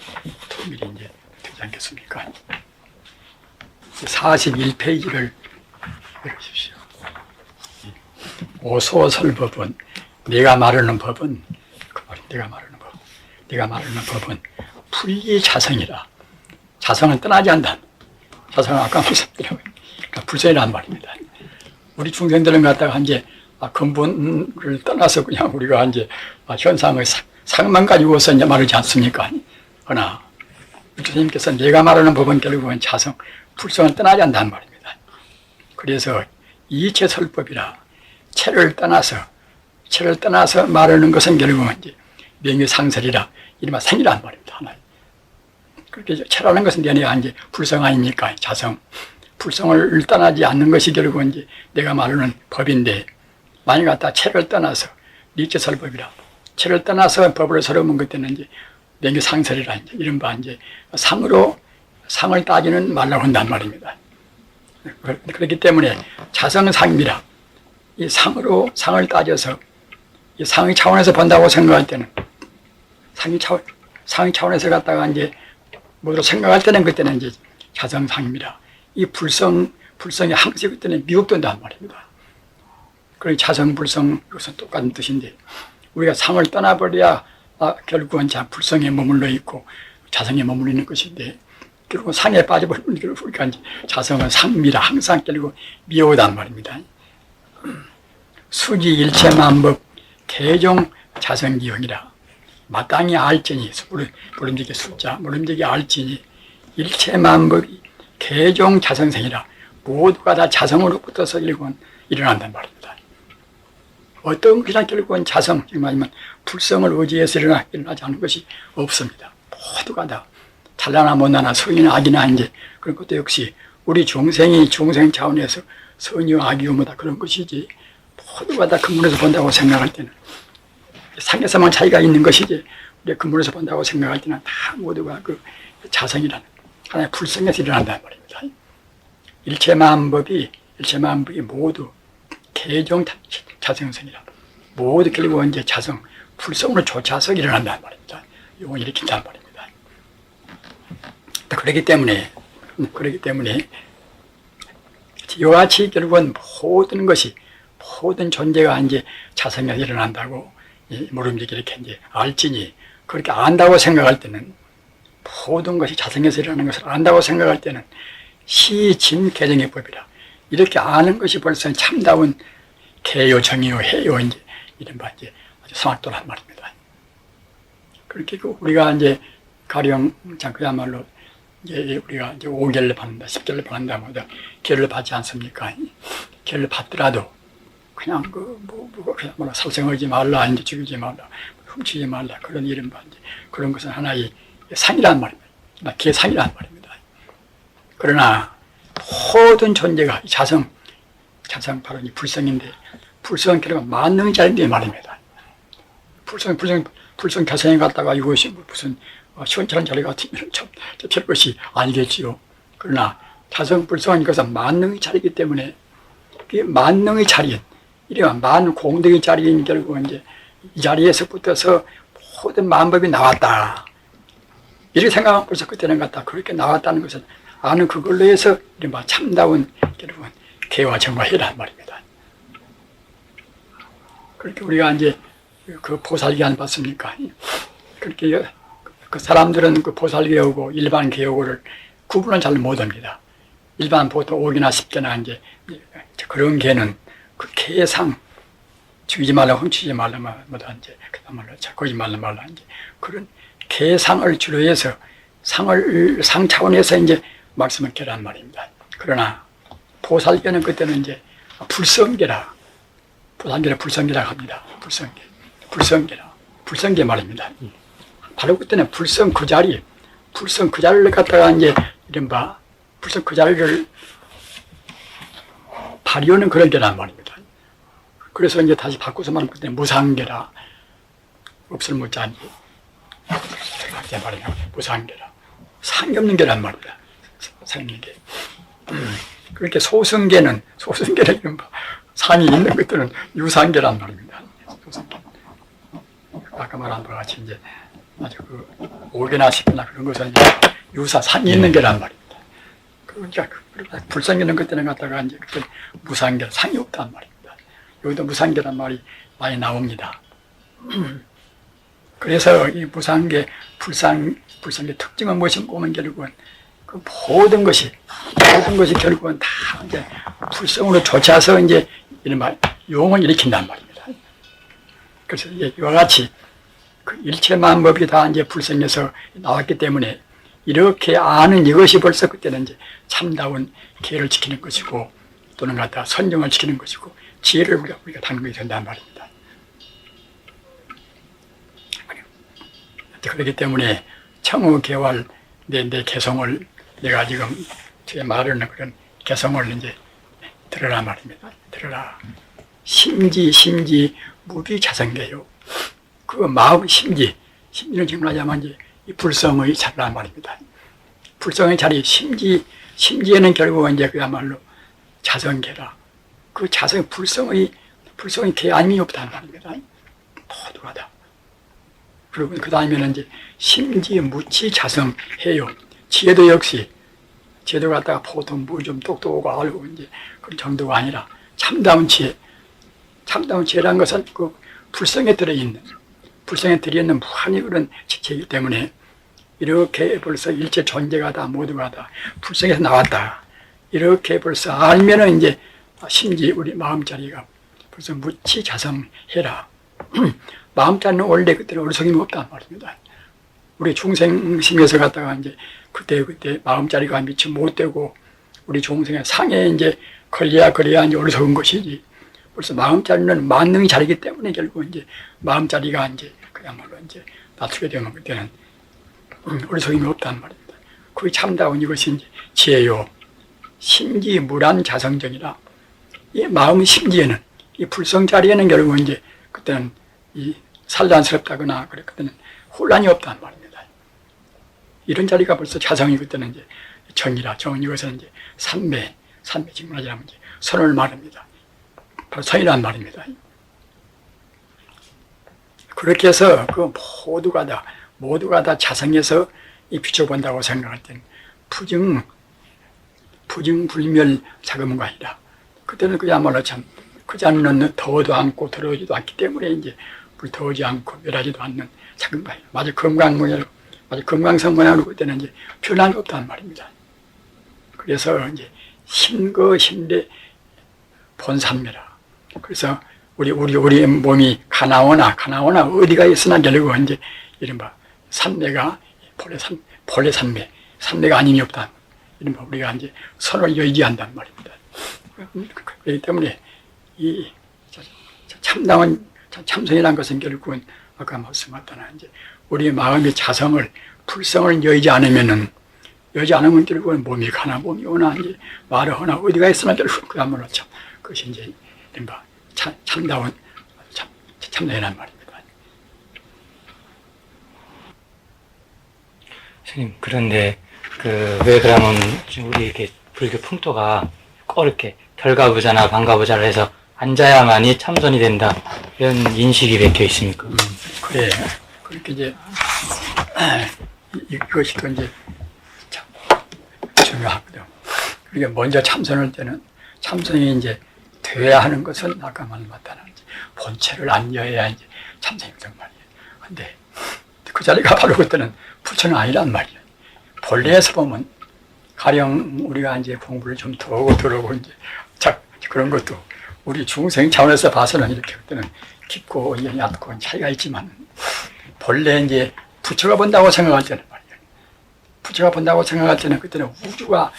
통일이 이제 되지 않겠습니까? 41페이지를 읽으십시오. 오소설법은 내가 말하는 법은 불이자성이라. 자성은 떠나지 않는다. 자성은 아까 말씀드렸고 불성이란 말입니다. 우리 중생들은 갖다가 이제 근본을 떠나서 그냥 우리가 이제 현상의 상만 가지고서 이제 말하지 않습니까? 그러나 주님께서 내가 말하는 법은 결국은 자성, 불성은 떠나지 않는단 말입니다. 그래서 이체설법이라 체를 떠나서 말하는 것은 결국은 이제 명예상설이라 이른바 생이란 말입니다. 하나. 그렇게 체라는 것은 내가 이제 불성 아닙니까? 자성. 불성을 떠나지 않는 것이 결국은 이제 내가 말하는 법인데, 만약 갖다 체를 떠나서 니체설법이라 체를 떠나서 법을 서러운 것 때는 이제 명예상설이라 이제 이른바 이제 상을 따지는 말라고 한단 말입니다. 그렇기 때문에 자성상입니다. 이 상을 따져서 이 상의 차원에서 본다고 생각할 때는 상의 차원에서 갖다가 이제 뭐로 생각할 때는 그때는 이제 자성상입니다. 이 불성이 항상 그때는 미혹된단 말입니다. 그러니 자성, 불성 이것은 똑같은 뜻인데 우리가 상을 떠나버려야 결국은 불성에 머물러 있고 자성에 머물러 있는 것인데 결국 상에 빠져버리면 우리가 자성은 상입니다. 항상 결국 미혹이단 말입니다. 수지 일체만법 개종 자성기형이라 마땅히 알지니 물음직의 숫자 물음직의 알지니 일체만법이 개종 자성생이라 모두가 다 자성으로부터서 일어난단 말입니다. 어떤 것이나 결국은 자성, 말하면 불성을 의지해서 일어나지 않는 것이 없습니다. 모두가 다 잘나나 못나나 성이나 악이나 이제 그런 것도 역시 우리 중생 차원에서 선이와 악이요 뭐다 그런 것이지 모두가 다 근본에서 본다고 생각할 때는 상에서만 차이가 있는 것이지 우리 근본에서 본다고 생각할 때는 다 모두가 그 자성이라는 하나의 불성에서 일어난다는 말입니다. 일체만법이 모두 개종 자성성이라 모두 결국 이제 자성 불성으로 쫓아서 일어난다는 말입니다. 이걸 일으킨다는 말입니다. 그렇기 때문에 이와 같이 결국은 모든 존재가 이제 자성에서 일어난다고 모름지기 이렇게 이제 알지니 그렇게 안다고 생각할 때는 모든 것이 자성에서 일어나는 것을 안다고 생각할 때는 시진 개정의 법이라 이렇게 아는 것이 벌써 참다운 개요 정의요 해요 이제 이른바 이제 아주 성악도란 말입니다. 그렇게 우리가 이제 가령 그야말로 이제 우리가 이제 5계를 받는다, 10계를 받는다, 계를 받지 않습니까? 계를 받더라도 그냥 그냥 살생하지 말라, 이제 죽이지 말라, 훔치지 말라 그런 이른바 이제 그런 것은 하나의 상이란 말입니다. 계상이란 말입니다. 그러나 모든 존재가 자성 바로 이 불성인데 불성은 결국 만능의 자리인데 말입니다. 불성 개성에 갔다가 이것이 무슨 시원찮은 자리 같으면 참 별것이 아니겠지요. 그러나 자성 불성은 이것은 만능의 자리이기 때문에 그 만능의 자리인 이러한 만공덕의 자리인 결국은 이제 이 자리에서 붙어서 모든 만법이 나왔다. 이렇게 생각하면 벌써 그때는 갖다 그렇게 나왔다는 것은 아는 그걸로 해서 이른바 참다운 여러분 개와 정화이란 말입니다. 그렇게 우리가 이제 그 보살기한 봤습니까? 그렇게 그 사람들은 그 보살개하고 일반 개하고를 구분을 잘 못합니다. 일반 보통 5개나 10개나 이제 그런 개는 그 개상 죽이지 말라 훔치지 말라 뭐다 이제 그다음에 거짓말로 말라 이제 그런 개상을 주로 해서 상 차원에서 이제 말씀을 개란 말입니다. 그러나 보살개는 그때는 이제 불성개라 보살개를 불성개라고 합니다. 불성개 말입니다. 바로 그때는 불성 그 자리를 갖다가 이제 이른바 불성 그 자리를 발휘하는 그런 개란 말입니다. 그래서 이제 다시 바꿔서 말하면 그때 무상개라 없을 무자니 이제 말이냐 무상개라 상이 없는 개란 말입니다. 상이 없는 개. 그렇게 소승개는 이른바 상이 있는 것들은 유상개란 말입니다. 소승개. 아까 말한 바와 같이 이제 아주 그 5개나 10개나 그런 것은 유사 상이 있는 개란 말입니다. 그러니까 불상개는 그때는 갖다가 이제 그때 무상개 상이 없단 말입니다. 여기도 무상개란 말이 많이 나옵니다. 그래서 이 무상개 불상개 특징은 무엇인가 보면 결국은 그 모든 것이 결국은 다 이제 불성으로 쫓아서 이제 이른바 용을 일으킨단 말입니다. 그래서 이제 이와 같이 그 일체 만법이 다 이제 불성에서 나왔기 때문에 이렇게 아는 이것이 벌써 그때는 이제 참다운 계를 지키는 것이고 또는 갖다 선정을 지키는 것이고 지혜를 우리가 당근이 된단 말입니다. 그렇기 때문에 청의개활 내 개성을 내가 지금 제 말하는 그런 개성을 이제 들으라 말입니다. 들으라. 심지 무비자성개요. 그 마음 심지는 지금 하자면 이제 이 불성의 자리란 말입니다. 불성의 자리 심지에는 결국은 이제 그야말로 자성개라. 그 불성의 개 아님이 없다는 말입니다. 모두가 다. 그리고 그 다음에는 이제 심지 무치 자성해요. 지혜도 역시 지혜도 갖다가 보통 뭐 좀 똑똑하고 알고 이제 그런 정도가 아니라 참다운 지혜라는 것은 그 불성에 들어있는 무한히 그런 지혜이기 때문에 이렇게 벌써 일체 존재가 다 모두가 다 불성에서 나왔다. 이렇게 벌써 알면은 이제 심지 우리 마음자리가 벌써 무치 자성해라. 마음자리는 원래 그때는 어리석임이 없단 말입니다. 우리 중생심에서 갔다가 이제 그때 마음자리가 미처 못 되고 우리 중생의 상에 이제 걸려야 이제 어리석은 것이지. 벌써 마음자리는 만능의 자리이기 때문에 결국 이제 마음자리가 이제 그야말로 이제 낮추게 되면 그때는 어리석임이 없단 말입니다. 그게 참다운 이것이 이제 지혜요. 심지 무란 자성정이라. 이 마음 심지에는 이 불성 자리에는 결국 이제 그때는 이 산란스럽다거나 그래 그때는 혼란이 없단 말입니다. 이런 자리가 벌써 자성이 그때는 이제 정이라 이것은 이제 삼매 직문하자면 이제 선을 말합니다. 바로 선이란 말입니다. 그렇게 해서 그 모두가 다 자성에서 이 비춰본다고 생각할 때는 부증불멸 작음가 아니라 그때는 그야말로 참 그 자리는 더워도 않고 더러워지도 않기 때문에 이제 불더우지 않고 멸하지도 않는 작음가예요. 마치 금강성 모양으로 그때는 이제 변한 게 없단 말입니다. 그래서 이제 심대 본산매라. 그래서 우리 몸이 가나오나 어디가 있으나 결국 이제 이른바 산매가 본래 산매가 아님이 없다. 이른바 우리가 이제 선을 의지한단 말입니다. 그렇기 때문에 이 참선이라는 것은 결국은 아까 말씀하셨다나 이제 우리 마음의 자성을 불성을 여의지 않으면 결국은 몸이 가나 몸이 오나 이제 말을 하나 어디가 있으나 결국 그야말로 참 그것이 이제 이른바 참선이란 말입니다. 스님, 그런데 왜 그러면 우리 이렇게 불교 풍토가 꼭 이렇게 결과부자나 방과부자를 해서 앉아야만이 참선이 된다 이런 인식이 맥혀 있습니까? 그래. 그렇게 이제 이것이 또 이제 참 중요하거든. 그러니까 먼저 참선할 때는 참선이 이제 돼야 하는 것은 아까 말했다는 본체를 안려야 이제 참선이거든 말이에요. 근데 그 자리가 바로 그때는 부처는 아니란 말이에요. 본래에서 보면 가령 우리가 이제 공부를 좀 더 하고 들어오고 이제 그런 것도 우리 중생 차원에서 봐서는 이렇게 그때는 깊고 얕고 차이가 있지만 본래 이제 부처가 본다고 생각할 때는 말이에요. 부처가 본다고 생각할 때는 그때는 우주가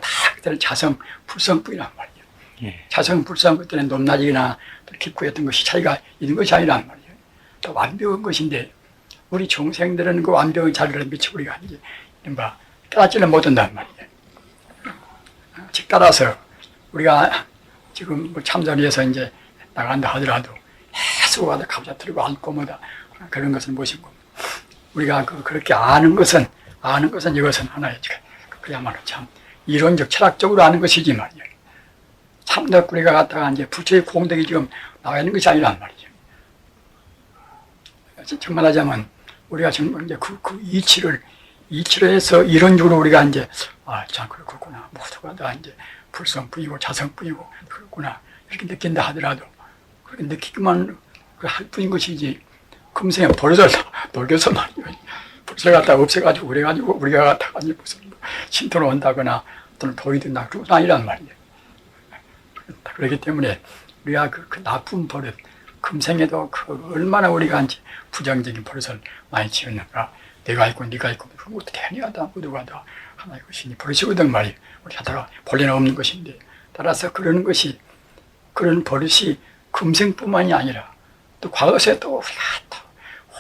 다 그때는 자성 불성뿐이란 말이에요. 예. 자성 불성 그때는 높낮이나 깊고 했던 것이 차이가 있는 것이 아니란 말이에요. 또 완벽한 것인데 우리 중생들은 그 완벽한 자리를 미쳐 우리가 이제 이른바 깨닫지는 못한단 말이에요. 즉 따라서 우리가 지금 뭐 참선위에서 이제 나간다 하더라도 계속 가다 가보자 들고 앉고 뭐다 그런 것은 무엇이고 우리가 그렇게 아는 것은 이것은 하나의 그야말로 참 이론적 철학적으로 아는 것이지 말이에요. 참덕 우리가 갖다가 이제 부처의 공덕이 지금 나와 있는 것이 아니란 말이죠. 정말 하자면 우리가 지금 이제 그 이치를 해서 이론적으로 우리가 이제 참 그렇구나 모두가 다 이제 불성뿐이고 자성뿐이고 그렇구나 이렇게 느낀다 하더라도 그렇게 느끼기만 할 뿐인 것이지 금생에 버릇을 녹여서 말이에요. 버릇을 갖다가 없애가지고 그래가지고 우리가 갖다가 이제 무슨 신토로 온다거나 또는 도이 된다 그런 건 아니란 말이에요. 그렇기 때문에 우리가 그 나쁜 버릇 금생에도 얼마나 우리가 이제 부정적인 버릇을 많이 지었는가. 내가 있고 네가 있고 그런 것도 대니하다 모두가 다 하나의 것이니 버릇이거든 말이에요. 우리 하다가 본래는 없는 것인데 따라서 그런 버릇이 금생뿐만이 아니라 또 과거에 또 우리가 또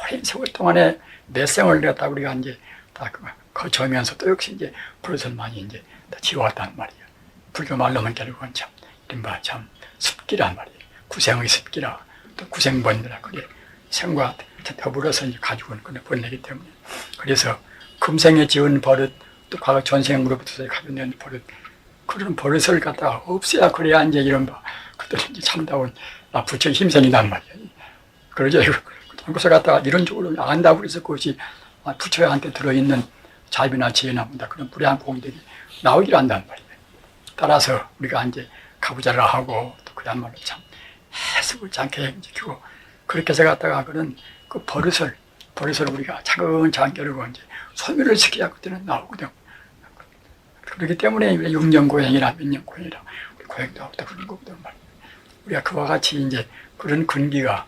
오랜 세월 동안에 몇 생을 갖다 우리가 이제 다 거쳐오면서 또 역시 이제 버릇을 많이 이제 다 지어왔단 말이에요. 불교 말로는 결국은 참 이른바 참 습기란 말이에요. 구생의 습기라 또 구생번이라 그래 생과 더불어서 이제 가지고 있는 번뇌이기 때문에 그래서 금생에 지은 버릇 또 과거 전생으로부터 가져낸 버릇 그런 버릇을 갖다가 없애야 그래야 이제 이런 그들은 이제 참다운 부처의 힘선이란 말이에요. 그러죠. 그것을 갖다가 이론적으로 안다고 해서 그것이 부처한테 들어있는 자비나 지혜나 그런 불의한 공덕이 나오기를 한단 말이에요. 따라서 우리가 이제 가부좌를 하고 또 그야말로 참 해석을 않게 지키고 그렇게 해서 갖다가 그런 그 버릇을 우리가 차근차근 겨루고 이제 소멸을 시켜야 그때는 나오거든. 그렇기 때문에 6년 고행이라 몇 년 고행이라 우리 고행도 하고 그런 거거든 말이에요. 우리가 그와 같이 이제 그런 근기가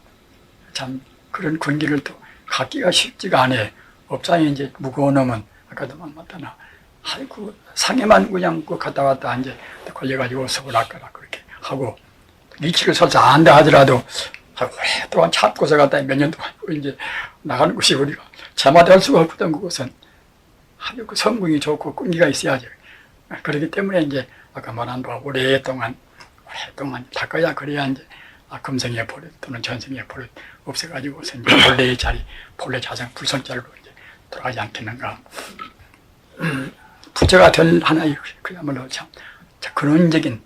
참 그런 근기를 또 갖기가 쉽지가 않아. 업장에 이제 무거운 놈은 아까도 말했잖아. 아이고 상해만 그냥 갔다 왔다 이제 걸려가지고 서울학가라 그렇게 하고 이치를 설사 안다 하더라도 오랫동안 참고서 갔다 몇 년 동안 이제 나가는 것이 우리가 제마다 할 수가 없거든. 그것은 아주 그 성공이 좋고 끈기가 있어야죠. 그렇기 때문에 이제 아까 말한 바와 오랫동안 닦아야 그래야 이제 금생의 버릇 또는 전생의 버릇 없애가지고서 이제 본래의 자리, 본래 자성 불성자로 이제 돌아가지 않겠는가. 부처가 될 하나의 그야말로 참 근원적인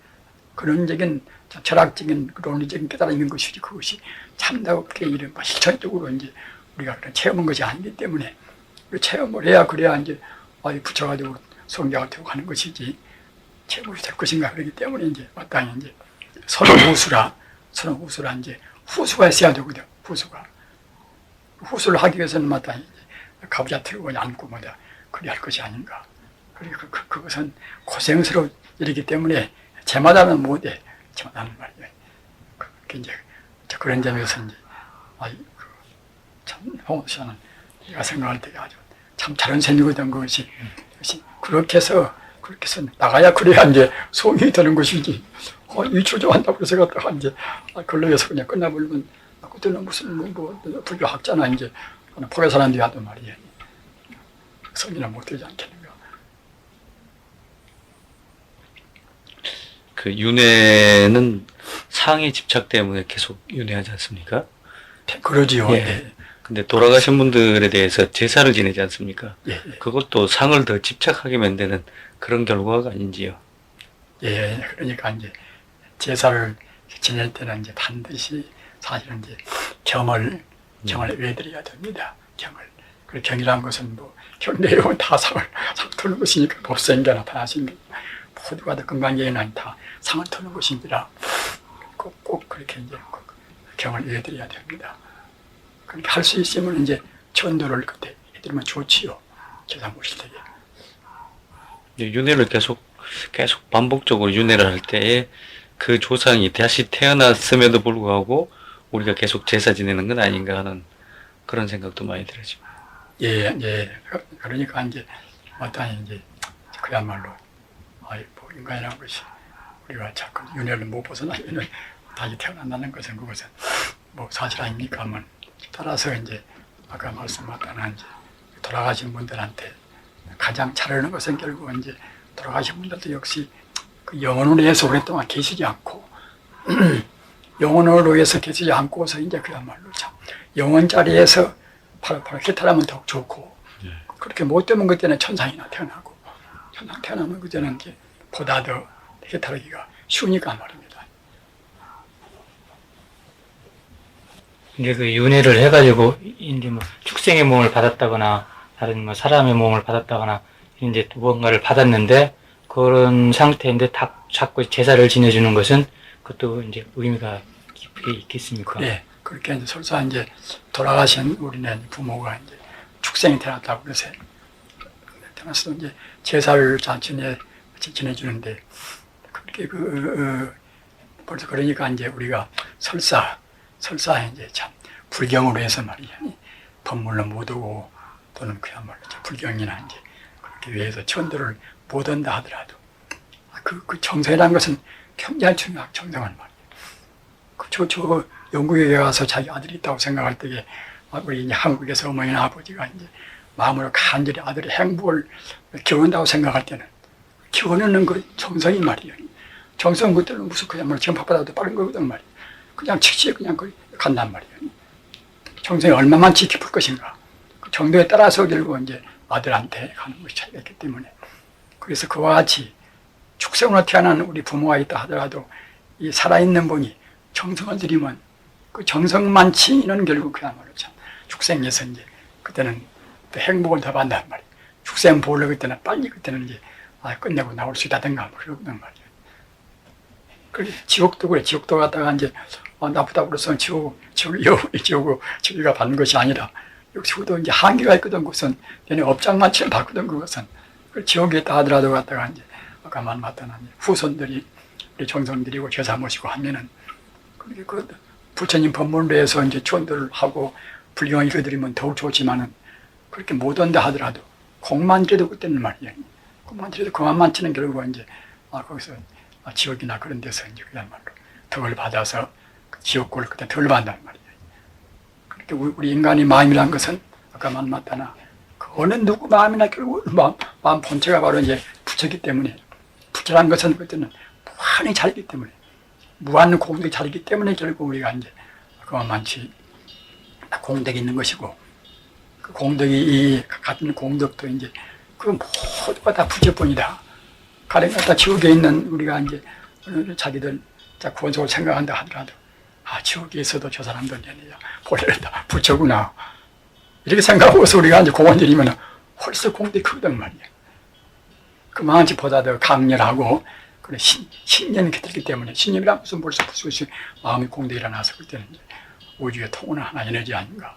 철학적인 논리적인 깨달음이 있는 것이지 그것이 참다롭게 이런 실천적으로 이제 우리가 그런 체험한 것이 아니기 때문에 체험을 해야 그래야 이제 부처가 되고 성자가 되고 하는 것이지 체험이 될 것인가. 그렇기 때문에 이제 마땅히 이제 서로 후수라 이제 후수가 있어야 되거든. 후수를 하기 위해서는 마땅히 이제 가부좌 들고 앉고 뭐다 그래야 할 것이 아닌가. 그리고 그것은 고생스러운 일이기 때문에 제마다는 못해. 저는 말이에요. 이제 그런 점에서 이제 참 홍수는 내가 생각할 때 아주 참 잘한 셈이거든. 그것이 그렇게 해서 나가야 그래야 이제 소용이 되는 것이지. 이초조한다고 해서 갖다가 이제 걸러에서 그냥 끝나버리면 그때는 무슨 불교 학자나 이제 포교 사람들이 하던 말이에요. 성이나 못 되지 않겠는가. 그 윤회는 상의 집착 때문에 계속 윤회하지 않습니까? 그러지요. 예. 네. 근데 돌아가신 분들에 대해서 제사를 지내지 않습니까? 예. 그것도 상을 더 집착하게 만드는 그런 결과가 아닌지요? 예. 그러니까 이제 제사를 지낼 때는 이제 반드시 사실은 이제 경을 외드려야 됩니다. 경을. 그 경이라는 것은 뭐 경내에온 다 상을 터는 것이니까 법생계나 나타나신 모두가 다 건강계에는 다 상을 터는 것입니다. 꼭 그렇게 이제 경을 이해드려야 됩니다. 그렇게 할 수 있으면 이제 전도를 그때 해드리면 좋지요. 제사 모실 때에. 윤회를 계속 반복적으로 윤회를 할 때에 그 조상이 다시 태어났음에도 불구하고 우리가 계속 제사 지내는 건 아닌가 하는 그런 생각도 많이 들어요. 예. 그러니까 이제 마땅히 이제 그야말로 뭐 인간이라는 것이 우리가 자꾸 윤회를 못 벗어나면은 다시 태어난다는 것은 그것은 뭐 사실 아닙니까? 하면 따라서 이제 아까 말씀하셨던 이제 돌아가신 분들한테 가장 잘하는 것은 결국 이제 돌아가신 분들도 역시 그 영혼으로 해서 오랫동안 계시지 않고 영혼으로 해서 계시지 않고서 이제 그야말로 참 영혼 자리에서 바로 해탈하면 더욱 좋고 그렇게 못 되면 그때는 천상이나 태어나고 천상 태어나면 그때는 이제 보다 더 해탈하기가 쉬우니까 말입니다. 이제 그 윤회를 해가지고 이제 뭐 축생의 몸을 받았다거나 다른 뭐 사람의 몸을 받았다거나 이제 무언가를 받았는데 그런 상태인데 자꾸 제사를 지내주는 것은 그것도 이제 의미가 깊이 있겠습니까? 네, 그렇게 이제 설사 이제 돌아가신 우리네 부모가 이제 축생이 태어났다고 그래서 태어났을 때 이제 제사를 지내주는데 그렇게 벌써 그러니까 이제 우리가 설사 이제 참 불경으로 해서 말이야 법물로 못 오고 또는 그야말로 불경이나 이제 그렇게 위해서 천도를 못 한다 하더라도 그 정성이라는 것은 굉장히 중요한 정성을 말이야. 저 영국에 가서 자기 아들이 있다고 생각할 때에 우리 이제 한국에서 어머니나 아버지가 이제 마음으로 간절히 아들의 행복을 기원한다고 생각할 때는 기원하는 그 정성이 말이야. 정성 그때는 무슨 그야말로 지금 바빠도 빠른 거거든 말이야. 그냥 즉시 그냥 간단 말이야. 정성이 얼마만치 깊을 것인가. 그 정도에 따라서 결국 이제 아들한테 가는 것이 차이가 있기 때문에. 그래서 그와 같이 축생으로 태어난 우리 부모가 있다 하더라도 이 살아있는 분이 정성을 들이면 그 정성만치는 결국 그야말로 참 축생에서 이제 그때는 또 행복을 더 받는단 말이야. 축생 보려 그때는 빨리 그때는 이제 끝내고 나올 수 있다든가 그러거든 말이야. 그래 지옥도 그래. 지옥도 갔다가 이제 나쁘다고 그래서 지옥을 받는 것이 아니라 지옥도 이제 한계가 있거든. 그것은 얘네 업장만치는 받거든. 그것은 지옥에 있다 하더라도 갔다가 이제 아까 말했던 후손들이 우리 정성 들이고 제사 모시고 하면은 그렇게 그 부처님 법문으로 해서 이제 추원들을 하고 불경을 읽어드리면 더욱 좋지만은 그렇게 못 온다 하더라도 공만 들여도 그때는 말이야. 공만 들여도 그만만 치는 결국 이제 거기서 지옥이나 그런 데서 이제 그야말로 덕을 받아서 그 지옥골을 그때 덜 받는단 말이야. 그렇게 우리 인간의 마음이란 것은 아까 말했다나 그 어느 누구 마음이나 결국 마음 본체가 바로 이제 부처이기 때문에 부처란 것은 그때는 무한히 자리기 때문에 무한 공덕이 자리기 때문에 결국 우리가 이제 그만만치 공덕이 있는 것이고 그 공덕이 같은 공덕도 이제 그 모두가 다 부처뿐이다. 가령 갖다 지옥에 있는 우리가 이제 자기들 구원속을 생각한다 하더라도 지옥에 있어도 저 사람들 본래는 다 부처구나 이렇게 생각하고서 우리가 이제 공원 드리면 훨씬 공덕이 크거든 말이야. 그만치 보다 더 강렬하고 그래 신념이 깃들기 때문에 신념이란 무슨 벌써 부수시 마음의 공덕이 일어나서 그때는 이제 우주의 통원의 하나 에너지 아닌가.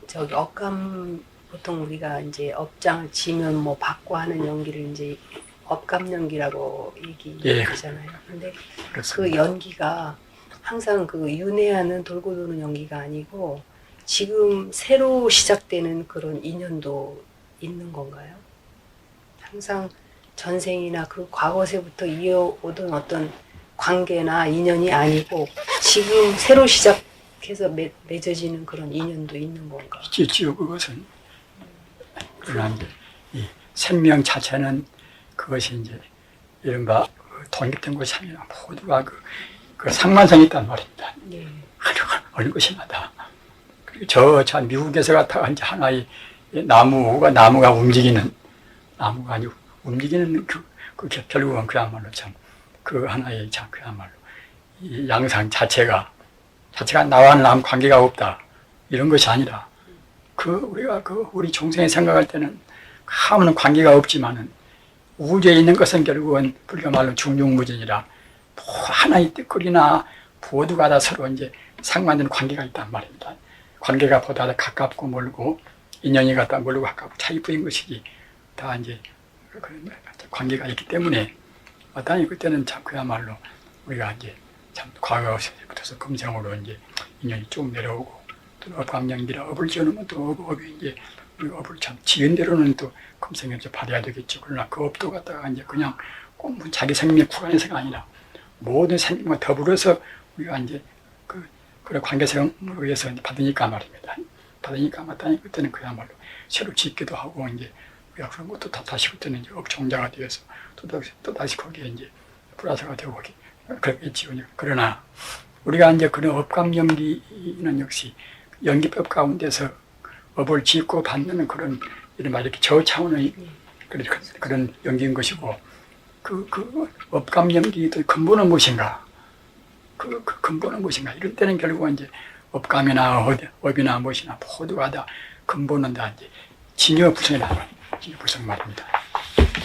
저기 업감 보통 우리가 이제 업장을 지면 뭐 받고 하는 연기를 이제 업감 연기라고 얘기하잖아요. 근데 그 연기가 항상 그 윤회하는 돌고 도는 연기가 아니고 지금 새로 시작되는 그런 인연도 있는 건가요? 항상 전생이나 그 과거세부터 이어오던 어떤 관계나 인연이 아니고 지금 새로 시작해서 맺어지는 그런 인연도 있는 건가? 있지요. 그것은 그러나 이제 이 생명 자체는 그것이 이제 이른바 독립된 것이 아니라 모두가 그 상관성이 있단 말입니다. 네. 어느 것이나 다. 그리고 저 미국에서 갔다가 이제 하나의 나무가 움직이는 나무가 아니고 움직이는 결국은 그야말로 참 그 하나의 참 그야말로 이 양상 자체가 나와 남 관계가 없다 이런 것이 아니라 우리가 우리 중생이 생각할 때는 아무런 관계가 없지만은 우주에 있는 것은 결국은 불교 말로 중중무진이라 하나의 뜻거리나 모두가 다 서로 이제 상관되는 관계가 있단 말입니다. 관계가 보다 가깝고 멀고 인연이 갖다 멀고 가깝고 차이뿐인 것이지 다 이제 그런 관계가 있기 때문에 마땅히 그때는 참 그야말로 우리가 이제 참 과거부터서 금생으로 이제 인연이 쭉 내려오고 또 업감연기라 업을 지어놓으면 또 업이 이제 우리가 업을 참 지은 대로는 또 금생에 이제 받아야 되겠죠. 그러나 그 업도 갖다가 이제 그냥 꼭 자기 생명의 구간에서가 아니라 모든 생명과 더불어서 우리가 이제 그런 관계성으로 의해서 받으니까 말입니다. 받으니까 마땅히 그때는 그야말로 새로 짓기도 하고 이제 우리가 그런 것도 다시 그때는 이제 업종자가 되어서 또 다시 거기에 이제 불화사가 되고 그렇겠지요. 그러나 우리가 이제 그런 업감연기는 역시 연기법 가운데서 업을 짓고 받는 그런 이른바 이렇게 저 차원의 그런 연기인 것이고 그 업감연기의 근본은 무엇인가? 그 근본은 무엇인가? 이럴 때는 결국은 이제 업감이나 업이나 무엇이나 모두가 다 근본은 다 이제 진여불성이라는 말입니다. 진여불성 말입니다.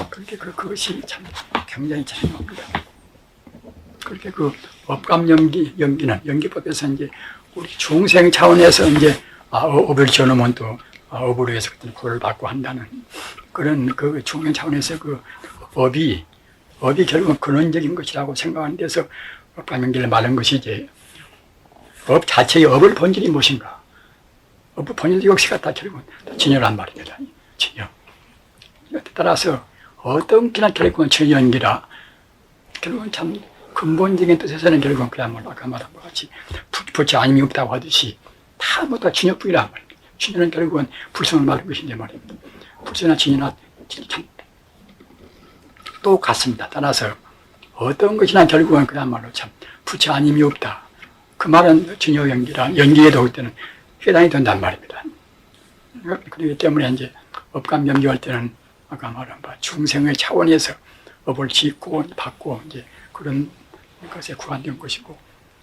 그렇게 그것이 참 굉장히 중요합니다. 그렇게 그 업감연기는 연기법에서 이제 우리 중생 차원에서 이제 업을 지어놓으면 또 업으로 해서 벌을 받고 한다는 그런 그 중생 차원에서 그 업이 결국은 근원적인 것이라고 생각하는 데서 업감연기를 말한 것이지 업 자체의 업을 본질이 무엇인가? 업의 본질 역시가 다 결국은 진여란 말입니다. 진여. 따라서 어떤 기나 결국은 진여연기라 결국은 참 근본적인 뜻에서는 결국은 그야말로 아까 말한 것 같이 부처 아님이 없다고 하듯이 다 모두 다 진여뿐이란 말입니다. 진여는 결국은 불성을 말하는 것인데 말입니다. 불성이나 진여나 참 똑같습니다. 따라서 어떤 것이나 결국은 그야말로 참 부처 아님이 없다. 그 말은 진여연기라 연기에도 올 때는 해당이 된단 말입니다. 그렇기 때문에 이제 업감연기할 때는 아까 말한 바 중생의 차원에서 업을 짓고 받고 이제 그런 것에 구간된 것이고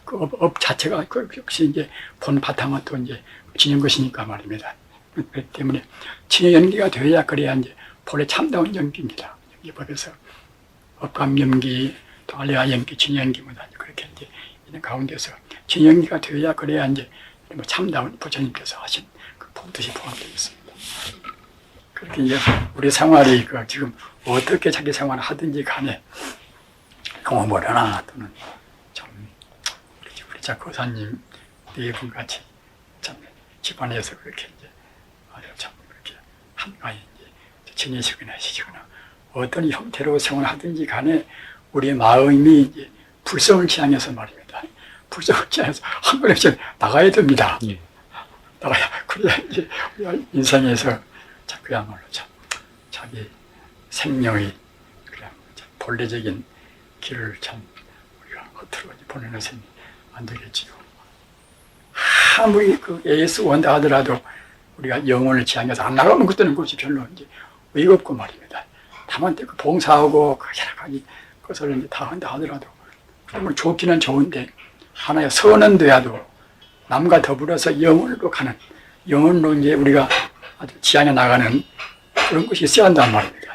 그 업 자체가 역시 이제 본 바탕은 또 이제 지닌 것이니까 말입니다. 그렇기 때문에 진여연기가 되어야 그래야 이제 본래 참다운 연기입니다. 연기법에서 업감연기, 또 알레아연기, 진여연기보다 그렇게 이제 있는 가운데서 진여연기가 되어야 그래야 이제 참다운 부처님께서 하신 그 본뜻이 포함되어 있습니다. 그렇게 이제 우리 생활이 지금 어떻게 자기 생활을 하든지 간에 공업을 하나 또는 참 우리 작고사님 네 분 같이 참 집안에서 그렇게 이제 아주 참 그렇게 한가히 이제 지내시거나 하시거나 어떤 형태로 생활을 하든지 간에 우리의 마음이 이제 불성을 지향해서 말입니다. 불성을 지향해서 한 걸음씩 나가야 됩니다. 예. 나가야 그래야 이제 우리가 인생에서 참 그야말로 참 자기 생명의 그냥 본래적인 길을 참 우리가 허투루 보내는 셈이 안 되겠지요. 아무리 그 AS 원다 하더라도 우리가 영혼을 지향해서 안 나가면 그때는 그것이 별로 이제 의의가 없고 말입니다. 다만 그 봉사하고 그 여러 가지 것을 이제 다 한다 하더라도 정말 좋기는 좋은데 하나의 선은 돼야도 남과 더불어서 영혼으로 가는 영혼으로 이제 우리가 아주 지향해 나가는 그런 것이 있어야 한단 말입니다.